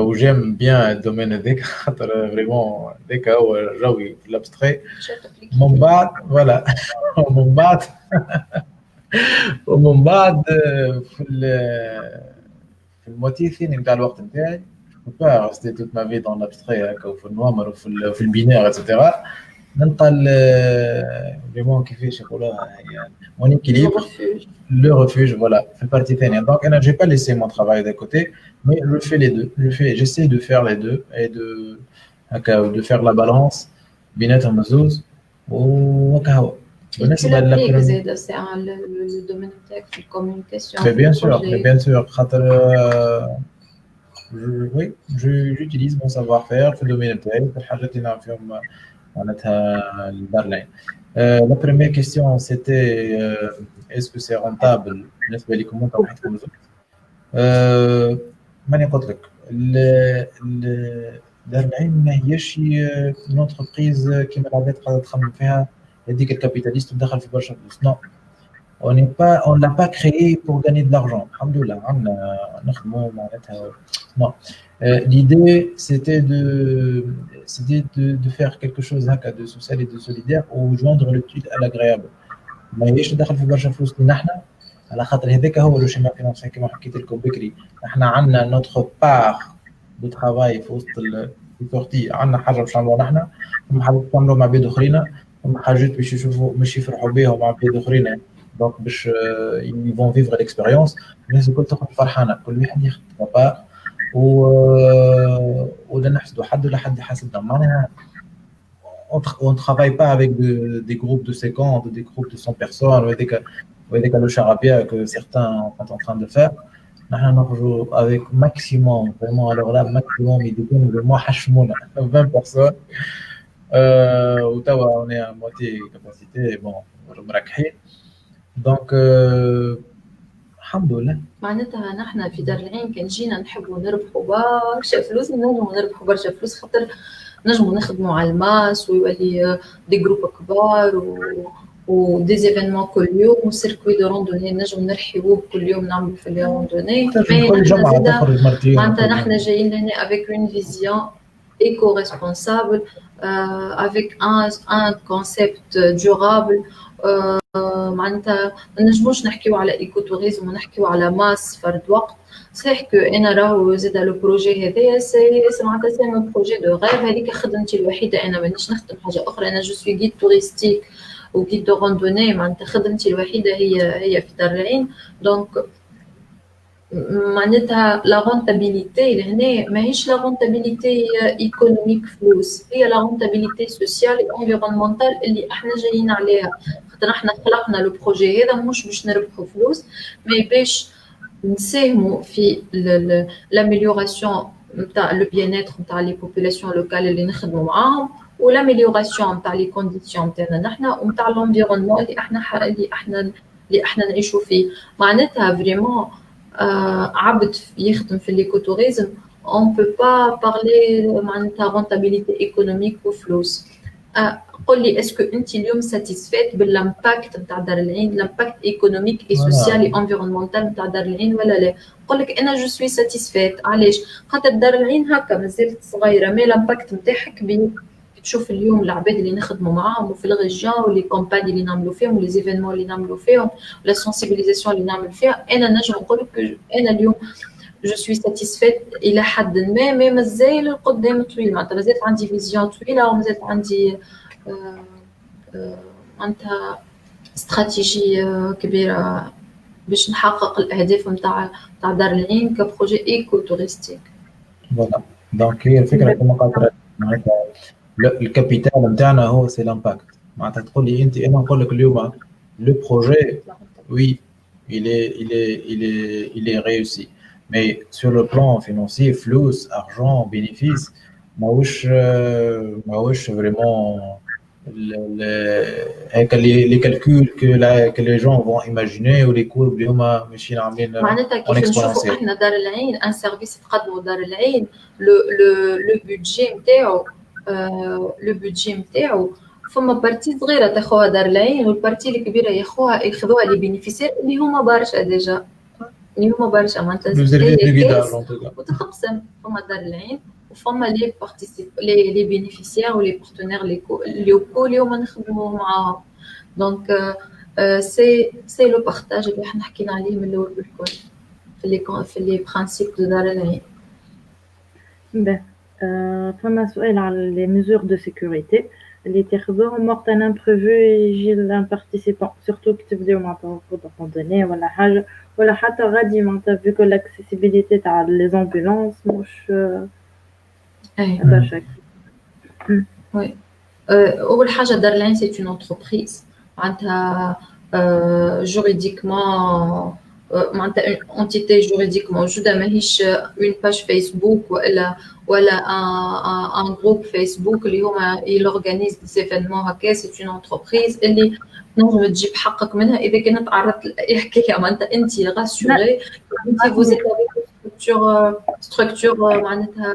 où j'aime bien le domaine des cadres, vraiment des cas où j'ai l'abstrait. Mon bad, voilà. Mon bad. ومن بعد في الموتيف الثاني نتاع الوقت نتاعي با ريستي توت ما في دون لابستري هكا وفي النوامر وفي البينير اتسيتيرا ننقل فريمون كيفاش يقولوها هي مون ايكيليبر لو ريفوج فوالا في البارتي الثانيه. دونك انا جي با ليسي مون ترافاي دو كوتي مي جو في لي دو j'essaie de faire les deux et de هكا de faire la balance بيناتهم الزوز وهكا هو. بالنسبه للبريك زيد سي لو دومين نتاعك في الكومونيكاسيون. bien sûr خاطر oui j'utilise mon savoir-faire في الدومين نتاعي في الحاجات اللي نعرف فيهم معناتها الدار العين. La première question c'était est-ce que c'est rentable بالنسبه لكم انتم وحدكم الزوز؟ ماني قلت لك دار العين ما هيش une entreprise كيما العباد قاعده تخمم فيها هذيك الكابيتاليست ودخل في برشا فلوس. Non, on l'a pas créé pour gagner de l'argent. Alhamdoulilah, عندنا نخدموا معناتها. Non, l'idée c'était de faire quelque chose هكا de social et de solidaire ou joindre l'utile à l'agréable. ما هيش ندخل في برشا فلوس لنا احنا على خاطر هذاك هو لو شيما فينانسي كما حكيت لكم بكري. احنا عندنا نوتر بار دو ترافاي في وسط البورتي، عندنا حاجه باش نعملوها نحنا وحاجه نعملوها مع بيد اخرين حاجات باش يشوفوا باش يفرحوا بها مع بيد اخرين. دونك باش يفون فيفر ليكسبيريونس الناس الكل تخرج فرحانه كل واحد ياخذ بابا ولا نحسدوا حد ولا حد يحسدنا. معناها on ne travaille pas avec des groupes de 50 ou des groupes de 100 personnes ou des le charabia que certains sont en train de faire. نحن نخرجوا avec maximum vraiment alors là maximum يديكون vraiment حشمونا 20 personnes وتوا on est à moitié capacité bon مركحين. دونك الحمد لله. معناتها نحن في دار العين كان جينا نحبوا نربحوا برشا فلوس، نجموا نربحوا برشا فلوس خاطر نجموا نخدموا على الماس ويولي دي جروب كبار ودي زيفينمون كل يوم وسيركوي دو روندوني نجموا نرحبوا كل يوم نعملوا في لي روندوني. كل جمعه تخرج مرتين. معناتها نحن جايين لهنا افيك اون فيزيون éco responsable avec un concept durable. معناتها ما نجموش نحكيو على ايكو توريزم ونحكيو على ماس فرد وقت. صحيح كو انا راهو زاد لو بروجي هذايا سي معناتها سي مون بروجي دو غيف. هذيك خدمتي الوحيده، انا مانيش نخدم حاجه اخرى. انا جو سوي جيد توريستيك وجيد دو روندوني. معناتها خدمتي الوحيده هي في دار العين. دونك معناتها لا رونتابيليتي لهنا ماهيش لا رونتابيليتي ايكونوميك فلوس، هي لا رونتابيليتي سوسيال انفيرونمونتال اللي احنا جايين عليها. خاطر احنا خلقنا لو بروجي هذا مش باش نربحوا فلوس مي باش نساهموا في لاميليوراسيون نتاع لو بيانيتر نتاع لي بوبولاسيون لوكال اللي نخدموا معاهم ولاميليوراسيون نتاع لي كونديسيون نتاعنا نحنا ونتاع لونفيرونمون اللي احنا اللي احنا نعيشوا فيه. معناتها فريمون عبد يخدم في l'écotourisme on peut pas parler معناتها rentabilité économique وفلوس. قل لي اسكو انت اليوم ساتيسفيت بالامباكت نتاع دار العين، الامباكت ايكونوميك اي سوسيال اي انفيرونمونتال نتاع دار العين ولا لا؟ نقول لك انا جو سوي ساتيسفيت. علاش؟ خاطر دار العين هكا مازالت صغيره مي الامباكت نتاعها كبير. تشوف اليوم العباد اللي نخدموا معاهم وفي الريجيون ولي كومباني اللي نعملوا فيهم ولي زيفينمون اللي نعملوا فيهم ولا سونسيبيليزاسيون اللي نعمل فيها، انا نجم نقول لك انا اليوم جو سوي ساتيسفيت الى حد ما، مي مازال القدام طويل. معناتها مازالت عندي فيزيون طويله ومازالت عندي معناتها استراتيجي كبيره باش نحقق الاهداف نتاع دار العين كبروجي ايكو توريستيك. فوالا دونك هي الفكره كما قالت معناتها الكابيتال نتاعنا هو سي لامباكت. معناتها تقول لي انت، انا نقول لك اليوم لو بروجي وي il est réussi, mais sur le plan financier, flux, argent, bénéfice, ماهوش vraiment les calculs que les gens vont imaginer ou les courbes اللي هما ماشيين عاملين معناتها كيف نشوفوا احنا دار العين ان سيرفيس تقدموا دار العين لو بودجي نتاعو فما بارتي صغيره تاخوها دار العين والبارتي الكبيره ياخذوها لي بينيفيسير اللي هما برشا ديجا، اللي هما برشا معناتها وتقسم. فما دار العين وفما لي بارتيسيب لي بينيفيسير ولي بارتنير اللي هما نخدموا معاهم. دونك سي لو بارتاج اللي احنا حكينا عليه من الاول بالكل في لي برينسيپ دو دار العين. فما سؤال على لي ميزور دو سيكوريتي اللي تاخذوهم وقت ان امبريفو يجي لان بارتيسيبون، سورتو كي تبداو معناتها راندوني ولا حاجه ولا حتى غادي معناتها فيكو لاكسيسيبيليتي تاع لي زامبولانس مش برشا. وي اول حاجه دار العين سي اون انتربريز معناتها جوريديكمون معناتها اون انتيتي جوريديك موجوده، ماهيش اون باج فيسبوك ولا ان جروب فيسبوك اللي هما يلورغانيز دي ايفينمون هكا. سي اون انتربريز اللي نجم تجيب حقك منها اذا كانت تعرضت لاي حكايه. معناتها انت راسيوري انت فوزيت ستركتور معناتها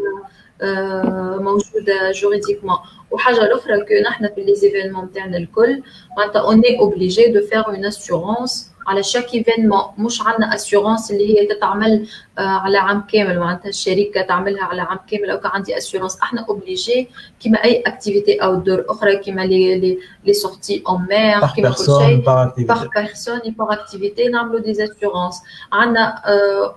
موجوده جوريديكمون. وحاجه الاخرى كو نحن في لي زيفينمون تاعنا الكل معناتها اون اي اوبليجي دو فير اون اسيورونس على شاك ايفينمون. مش عندنا اسيورونس اللي هي تتعمل على عام كامل، معناتها الشركه تعملها على عام كامل او كان عندي اسيورونس. احنا اوبليجي كيما اي اكتيفيتي او دور اخرى كيما لي سورتي اون مير كيما كل شيء بار بيرسون بار اكتيفيتي نعملوا دي اسيورونس. عندنا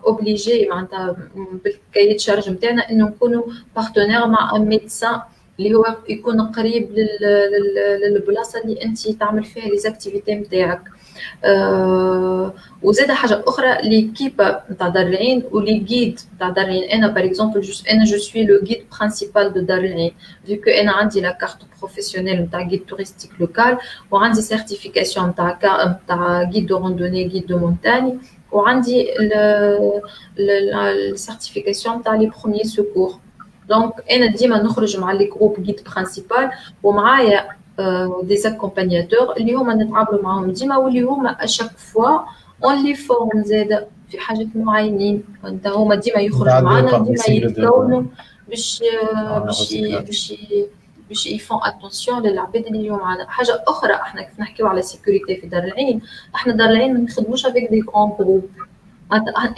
اوبليجي معناتها بالكايت شارج نتاعنا انه نكونوا بارتنير مع ميدسان اللي هو يكون قريب للبلاصه اللي انت تعمل فيها لي زاكتيفيتي نتاعك. وزاد حاجه اخرى ليكيب نتاع دار العين ولي جيد نتاع دار العين. انا باغ اكزومبل انا جو سوي لو جيد برينسيبال دو دار العين فيكو انا عندي لا كارت بروفيسيونيل نتاع جيد توريستيك لوكال وعندي سيرتيفيكاسيون نتاع جيد دو روندوني جيد دو مونتاني وعندي السيرتيفيكاسيون نتاع لي بروميير سيكور. دونك انا ديما نخرج مع لي جروب جيد برينسيبال ومعايا دي زاكومبانياتور اللي هما نتعاملوا معاهم ديما واللي هما اشاك فوا اون لي فورم زاده في حاجات معينين. وانت هما ديما يخرجوا معانا ديما يتكونوا باش يفون اتونسيون للعباد اللي اليوم معانا. حاجه اخرى احنا كيف نحكيو على سيكوريتي في دار العين، احنا دار العين ما نخدموش افيك دي غران جروب.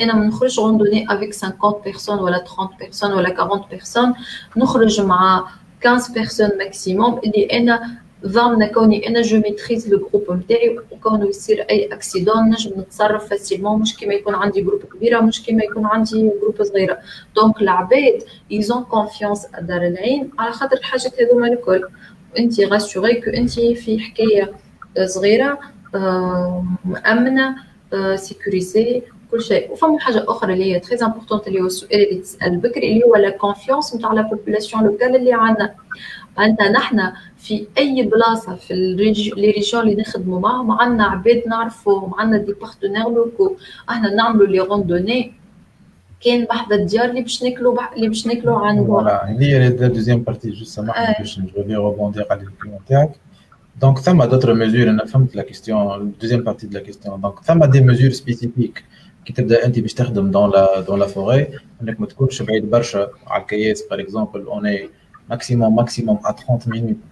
انا ما نخرجش روندوني افيك 50 بيرسون ولا 30 بيرسون ولا 40 بيرسون، نخرج مع 15 بيرسون ماكسيموم اللي انا ضامنه كوني انا جو ميتريز لو جروب نتاعي وكونه يصير اي اكسيدون نجم نتصرف فاسيلمون، مش كيما يكون عندي جروب كبيره مش كيما يكون عندي جروب صغيره. دونك العباد يزون كونفيونس دار العين على خاطر الحاجات هذوما الكل. انت غاسوري كو انت في حكايه صغيره مامنه سيكوريزي كل شيء. وفما حاجه اخرى اللي هي تري امبورطونت اللي هو السؤال اللي تسال بكري اللي هو لا كونفيونس نتاع لا بوبولاسيون لوكال اللي عندنا. انت نحن في اي بلاصه في لي ريجيون اللي نخدموا معاهم عندنا عباد نعرفوهم، عندنا دي بارتنير لوكو. احنا نعملوا لي روندوني كاين بحذا الديار اللي باش ناكلوا عندهم. فوالا هذه هي الدوزيام بارتي جو سامحني باش نجي ريبوندير على الكلام تاعك. Donc, ça m'a d'autres mesures. On a fait la question, la deuxième partie de la question. Donc, ça m'a des mesures spécifiques qui تبدا انت باش تخدم dans la forêt. انك ما تكونش بعيد برشا على الكياس. Par exemple, on est maximum à 30 minutes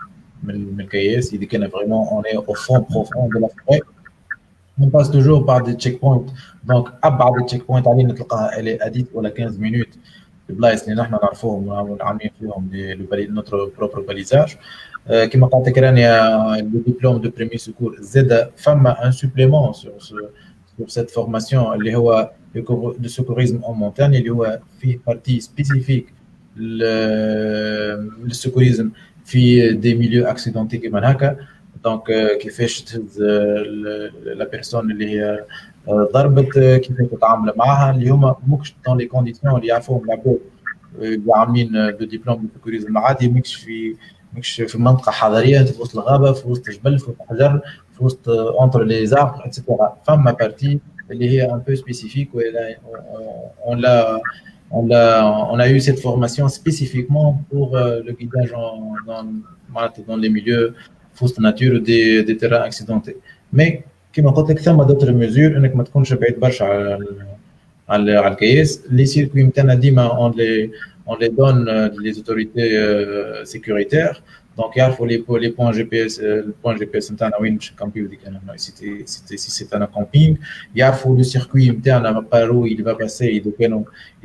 من الكياس. إذا كان vraiment on est au fond profond de la forêt. On passe toujours par des checkpoints. Donc, أبعد الcheckpoint عليه نتلقاها elle est à 10 ولا 15 minutes. البلايص اللي نحن نعرفوهم وعاملين فيهم notre propre balisage. كما قلت لك رانيا le diplôme de premier secours زاد فما un supplément sur cette formation اللي هو le secourisme en montagne اللي هو فيه partie spécifique le secourisme في des milieux accidentés كما هكا. دونك كيفاش تهز لا بيرسون اللي هي ضربت كيفاش تتعامل معها اللي هما ماكش dans les conditions اللي يعرفوهم العباد اللي عاملين دو ديبلوم دو سيكوريزم العادي ماكش في منطقه حضريه في وسط الغابه في وسط جبل في وسط حجر في وسط entre les arbres etc. فما بارتي اللي هي un peu spécifique on a eu cette formation spécifiquement pour le guidage dans les milieux فوسط nature des terrains accidentés. Mais كما قلت لك ثم d'autres mesures انك ما تكونش بعيد برشا على الكياس. Les circuits نتاعنا ديما on les donne les autorités sécuritaires. Donc يعرفوا les points GPS le point GPS نتاعنا وين باش نكامبيو ديك انا si c'est un camping. يعرفوا le circuit نتاعنا par où il va passer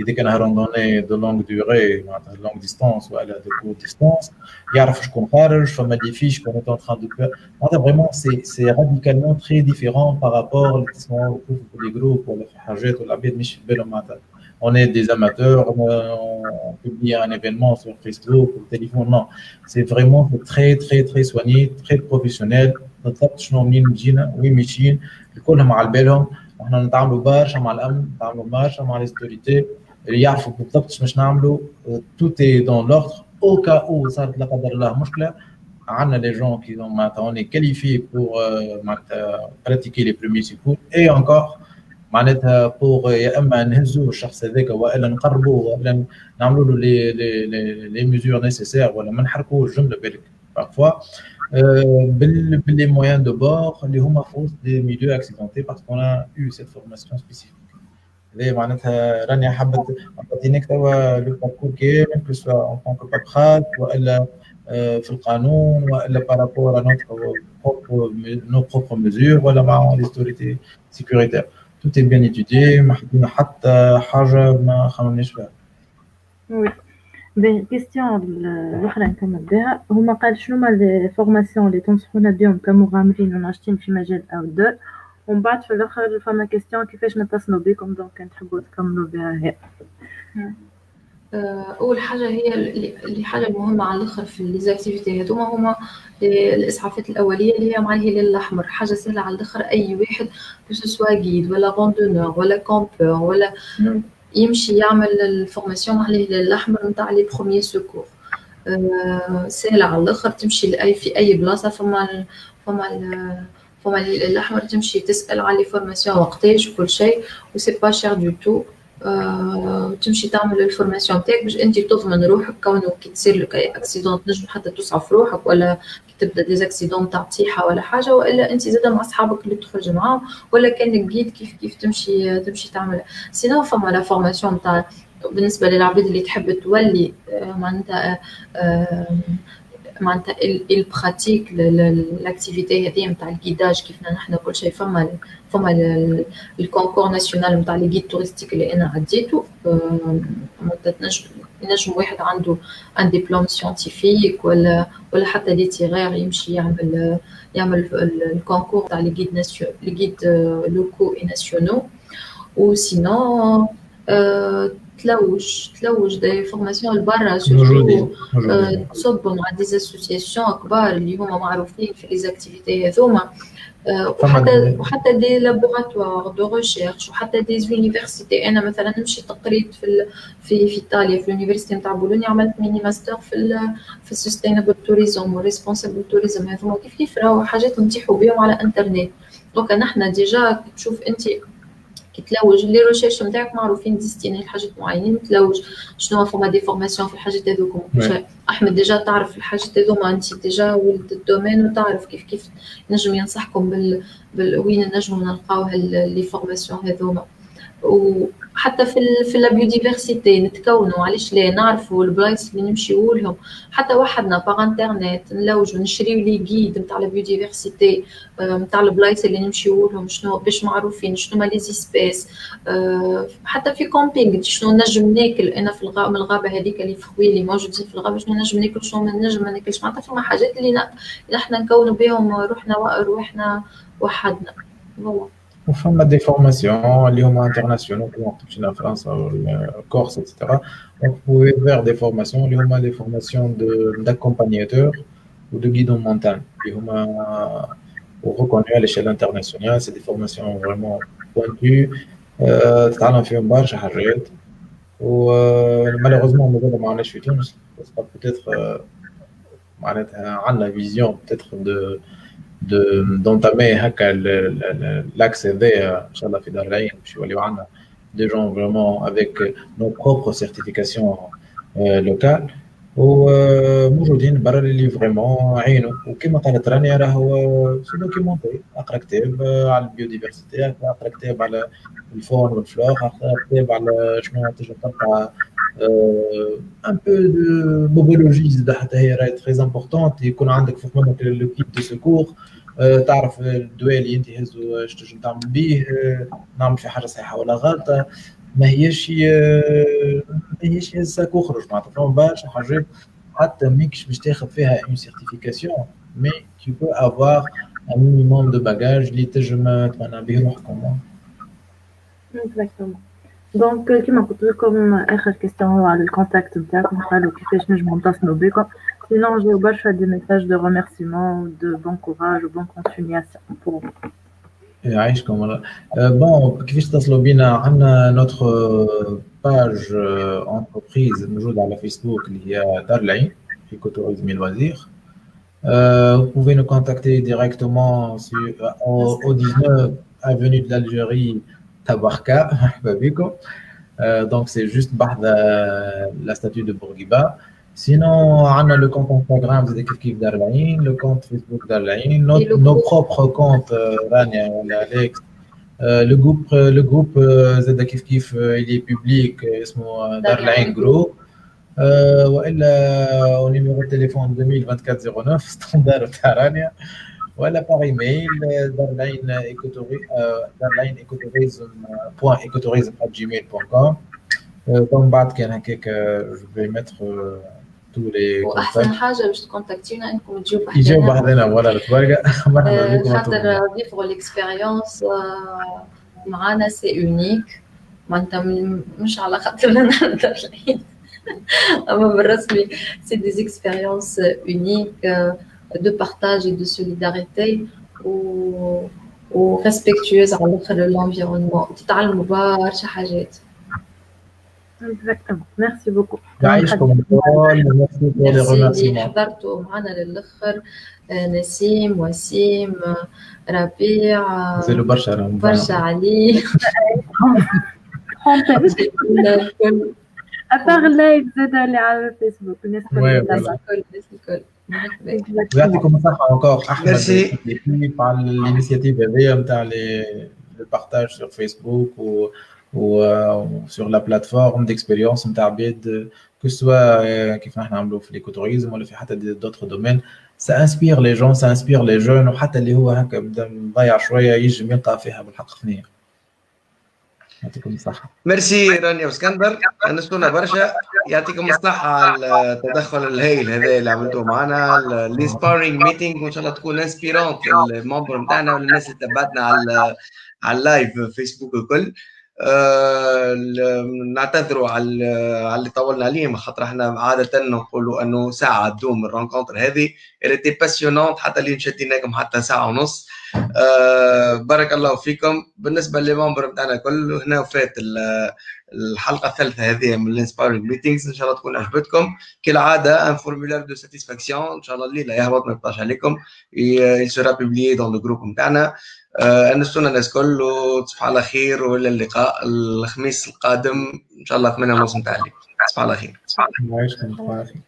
إذا كان randonnée de longue durée معناتها longue distance ولا de courte distance. يعرف شكون خارج فما des fiches qu'on est en train de faire. معناتها vraiment c'est radicalement très différent par rapport les groupes ولا في حاجات والعباد مش في بالهم معناتها. On est des amateurs, on publie un événement sur Facebook ou téléphone. Non, c'est vraiment très très très soigné, très professionnel. بالضبط شنو منين جينا وين ماشيين كلهم على بالهم. احنا نتعاملوا برشا مع الامن، نتعاملوا برشا مع ليستوريتي اللي يعرفوا بالضبط شنو نعملوا. Tout est dans l'ordre. Au cas où صارت لا قدر الله مشكلة عندنا les gens qui ont maintenant on est qualifiés pour pratiquer les premiers secours et encore معناتها pour يا اما نهزوا الشخص هذاك والا نقربوا ولا نعملوا له لي ميزور نيسيسير ولا ما نحركوش جمله بالك parfois باللي moyens de bord اللي هما في وسط des milieux accidentés parce qu'on a eu cette formation spécifique. هذه معناتها راني حابه نعطيك توا لو باركور كامل كو سوا en tant que paperasse والا في القانون والا بارابور nos propres mesures ولا مع les autorités sécuritaires. Tout est bien étudié, ما حطينا حتى حاجة ما خممناش فيها. وي بين كيستيون الأخرى نكمل بها. هما قال شنو هما لي فورماسيون اللي تنصحونا بهم كمغامرين وناشطين في مجال الأوتدور، ومن بعد في الآخر فما كيستيون كيفاش نتصلوا بكم دونك تحبوا تكملوا بها هي. اول حاجه هي اللي حاجه المهمه على الاخر في ليزاكتيفيتي هما الاسعافات الاوليه اللي هي مع الهلال الاحمر. حاجه سهله على الاخر، اي واحد سواء جيد ولا راندونور ولا كامبور ولا يمشي يعمل الفورماسيون مع الهلال الاحمر نتاع لي بروميير سيكور. سهله على الاخر، تمشي في اي بلاصه فما الهلال الاحمر، تمشي تسال على لي فورماسيون وقتاش وكل شيء وسي با شير دو تو. تمشي تعمل الفورماسيون تاعك باش انت تضمن روحك، كونه كي تصير لك اي اكسيدون تنجم حتى تصعف روحك، ولا كي تبدا ديزاكسيدون تاع طيحه ولا حاجه، والا انت زاده مع اصحابك اللي تخرج معاهم، ولا كانك جيد كيف تمشي تعمل. سينو فما لا فورماسيون تاع بالنسبه للعباد اللي تحب تولي معناتها البراتيك لاكتيفيتي هذه نتاع الجيداج كيفنا نحن كل شيء. فما الكونكور ناسيونال نتاع لي جيد توريستيك اللي انا عديته. نجم واحد عنده ان ديبلوم سيانتيفيك ولا حتى دي تيغير يمشي يعمل الكونكور تاع لي جيد لوكو اي ناسيونو. وسينو تلوج دي فورماسيون لبرا سورتو تصب مع دي اسوسياسيون كبار اللي هما معروفين في لي زاكتيفيتي هذوما، وحتى دي لابوراتوار دو ريشيرش وحتى دي يونيفرسيتي. انا مثلا نمشي تقريت في ايطاليا في اليونيفرسيتي نتاع بولونيا، عملت ميني ماستر في السستينابل توريزم وريسبونسابل توريزم. هذوما كيف راهو حاجات نتيحوا بهم على انترنت. دونك نحنا ديجا تشوف انت كي تلوج لي ريشيرش نتاعك معروفين ديستيني لحاجات معينين، تلوج شنو فما دي فورماسيون في الحاجات هذوكم. احمد ديجا تعرف الحاجات هذوما، انت ديجا ولد الدومين وتعرف كيف نجم ينصحكم وين نجموا نلقاو لي فورماسيون هذوما. وحتى في لا بيوديفرسيتي نتكونوا، علاش لا نعرفوا البلايص اللي نمشيو لهم، حتى وحدنا باغ انترنت نلوجوا نشريو لي جيد نتاع لا بيوديفرسيتي نتاع البلايص اللي نمشيو لهم، شنو باش معروفين شنو ما لي سبيس. حتى في كومبينغ شنو نجم ناكل انا في الغابه، من الغابه هذيك اللي فخوي اللي موجودين في الغابه، شنو نجم ناكل شنو ما نجم ما ناكلش. معناتها فما حاجات اللي احنا نكونوا بهم روحنا وحدنا. وفما دي فورماسيون اللي هما انترناسيونال كيما قلت مشينا فرنسا والكورس اكسترا. دونك بوي فير دي فورماسيون اللي هما دي فورماسيون d'accompagnateur ou de guide en montagne اللي هما reconnus à l'échelle internationale. C'est des formations vraiment pointues تتعلم فيهم برشا حاجات. و malheureusement مازال ما عندناش في تونس، بس peut-être معناتها عندنا فيزيون peut-être d'entamer l'axe هذايا ان شاء الله في دار العين، باش يوليو عندنا دي جون فريمون افيك نو بروبر سيرتيفيكاسيون لوكال وموجودين برا اللي فريمون عينوا. وكما قالت رانيا راهو سو دوكيمونتي، اقرا كتاب على البيوديفرسيتي، اقرا كتاب على الفون والفلور، اقرا كتاب على شنو تجي تلقى ان بو دو بوبولوجي زاد حتى هي راهي تري امبورطونت. يكون عندك فوق منك لو كيت دو سيكور، تعرف الدواء اللي انت هزو اش تنجم تعمل بيه، نعمل في حاجه صحيحه ولا غلطه، ما هيش هزك وخرج. معناتها فما برشا حاجات حتى ماكش باش تاخذ فيها اون سيرتيفيكاسيون، مي tu peux avoir un minimum de bagages اللي تنجم تمنع به روحكم. Exactement. دونك كيما قلت لكم اخر كيستيون هو على الكونتاكت نتاعكم، قالوا كيفاش نجموا نتصلوا بكم. Sinon, j'ai eu des messages de remerciement, de bon courage, de bonne continuation pour vous. يعيشكم والله. بون كيفاش تصلوا بينا؟ عندنا نوتر باج انتربريز موجوده على فيسبوك اللي هي دار العين ايكوتوريزم لوازير. Vous pouvez nous contacter directement au 19 avenue de l'Algérie Tabarka. مرحبا بكم. Donc c'est juste بعد la statue de Bourguiba. Sinon, on a le compte Instagram de Kif Dar Laïn, le compte Facebook Dar Laïn, nos propres comptes, Rania ou Alex. Le groupe Zeda Kif Kif, il est public, c'est Dar Laïn Group. Ou au numéro de téléphone 2024 09, standard Tarania. Ou par email, darlain.ecotourisme@gmail.com. Comme بعد كان هكاك je vais mettre tous les واحسن حاجه باش تكونتاكتينا انكم تجيو بحذنا ولا تبارك مرحبا بكم. خاطر فيفغ ليكسبيريونس معانا سي اونيك، معناتها مش على خاطرنا نقدر الحين اما بالرسمي سي دي اكسبيريونس اونيك دو بارتاج اي دو سوليداريتي و ريسبكتويوز على الاخر للانفيرونمون، تتعلموا برشا حاجات. Exactement. Merci beaucoup. يعيشكم اللي حضرتوا معنا للآخر، نسيم، وسيم، ربيع، زيلو برشا علي. أبار اللايف زاد اللي على الفيسبوك الناس الكل. يعطيكم الصحة encore أحمد على الانيشيتيف هذيا نتاع البارتاج sur Facebook ou sur la plateforme d'expérience نتاع عباد que ce soit كيف نحن نعملوا في l'écotourisme ولا في حتى d'autres domaines. ça inspire les gens, ça inspire les jeunes، وحتى اللي هو هكا بدا مضيع شوية يجم يلقى فيها بالحق ثنية. يعطيكم الصحة. ميرسي رانيا واسكندر، انستونا برشا، يعطيكم الصحة على التدخل الهائل هذا اللي عملتوه معنا، الانسبايرينغ ميتينغ، وان شاء الله تكون انسبيرونت للممبر نتاعنا والناس اللي تبعتنا على اللايف فيسبوك الكل. نعتذروا على اللي طولنا عليهم، خاطر احنا عاده نقولوا انه ساعه تدوم الرونكونتر هذه، اللي باسيونونت حتى اللي شديناكم حتى ساعه ونص. بارك الله فيكم. بالنسبه للممبر نتاعنا الكل، هنا وفات الحلقه الثالثه هذه من الانسبايرينغ ميتينغز، ان شاء الله تكون عجبتكم. كالعاده ان فورمولير دو ساتيسفاكسيون ان شاء الله الليله يهبط ما يبقاش عليكم، يسرا بوبليي دون لو جروب نتاعنا. أنستونا الناس كل وتصبح على خير، وإلى اللقاء الخميس القادم إن شاء الله. أتمنى موسم تعليق. تصبح على خير. الله يعيشكم.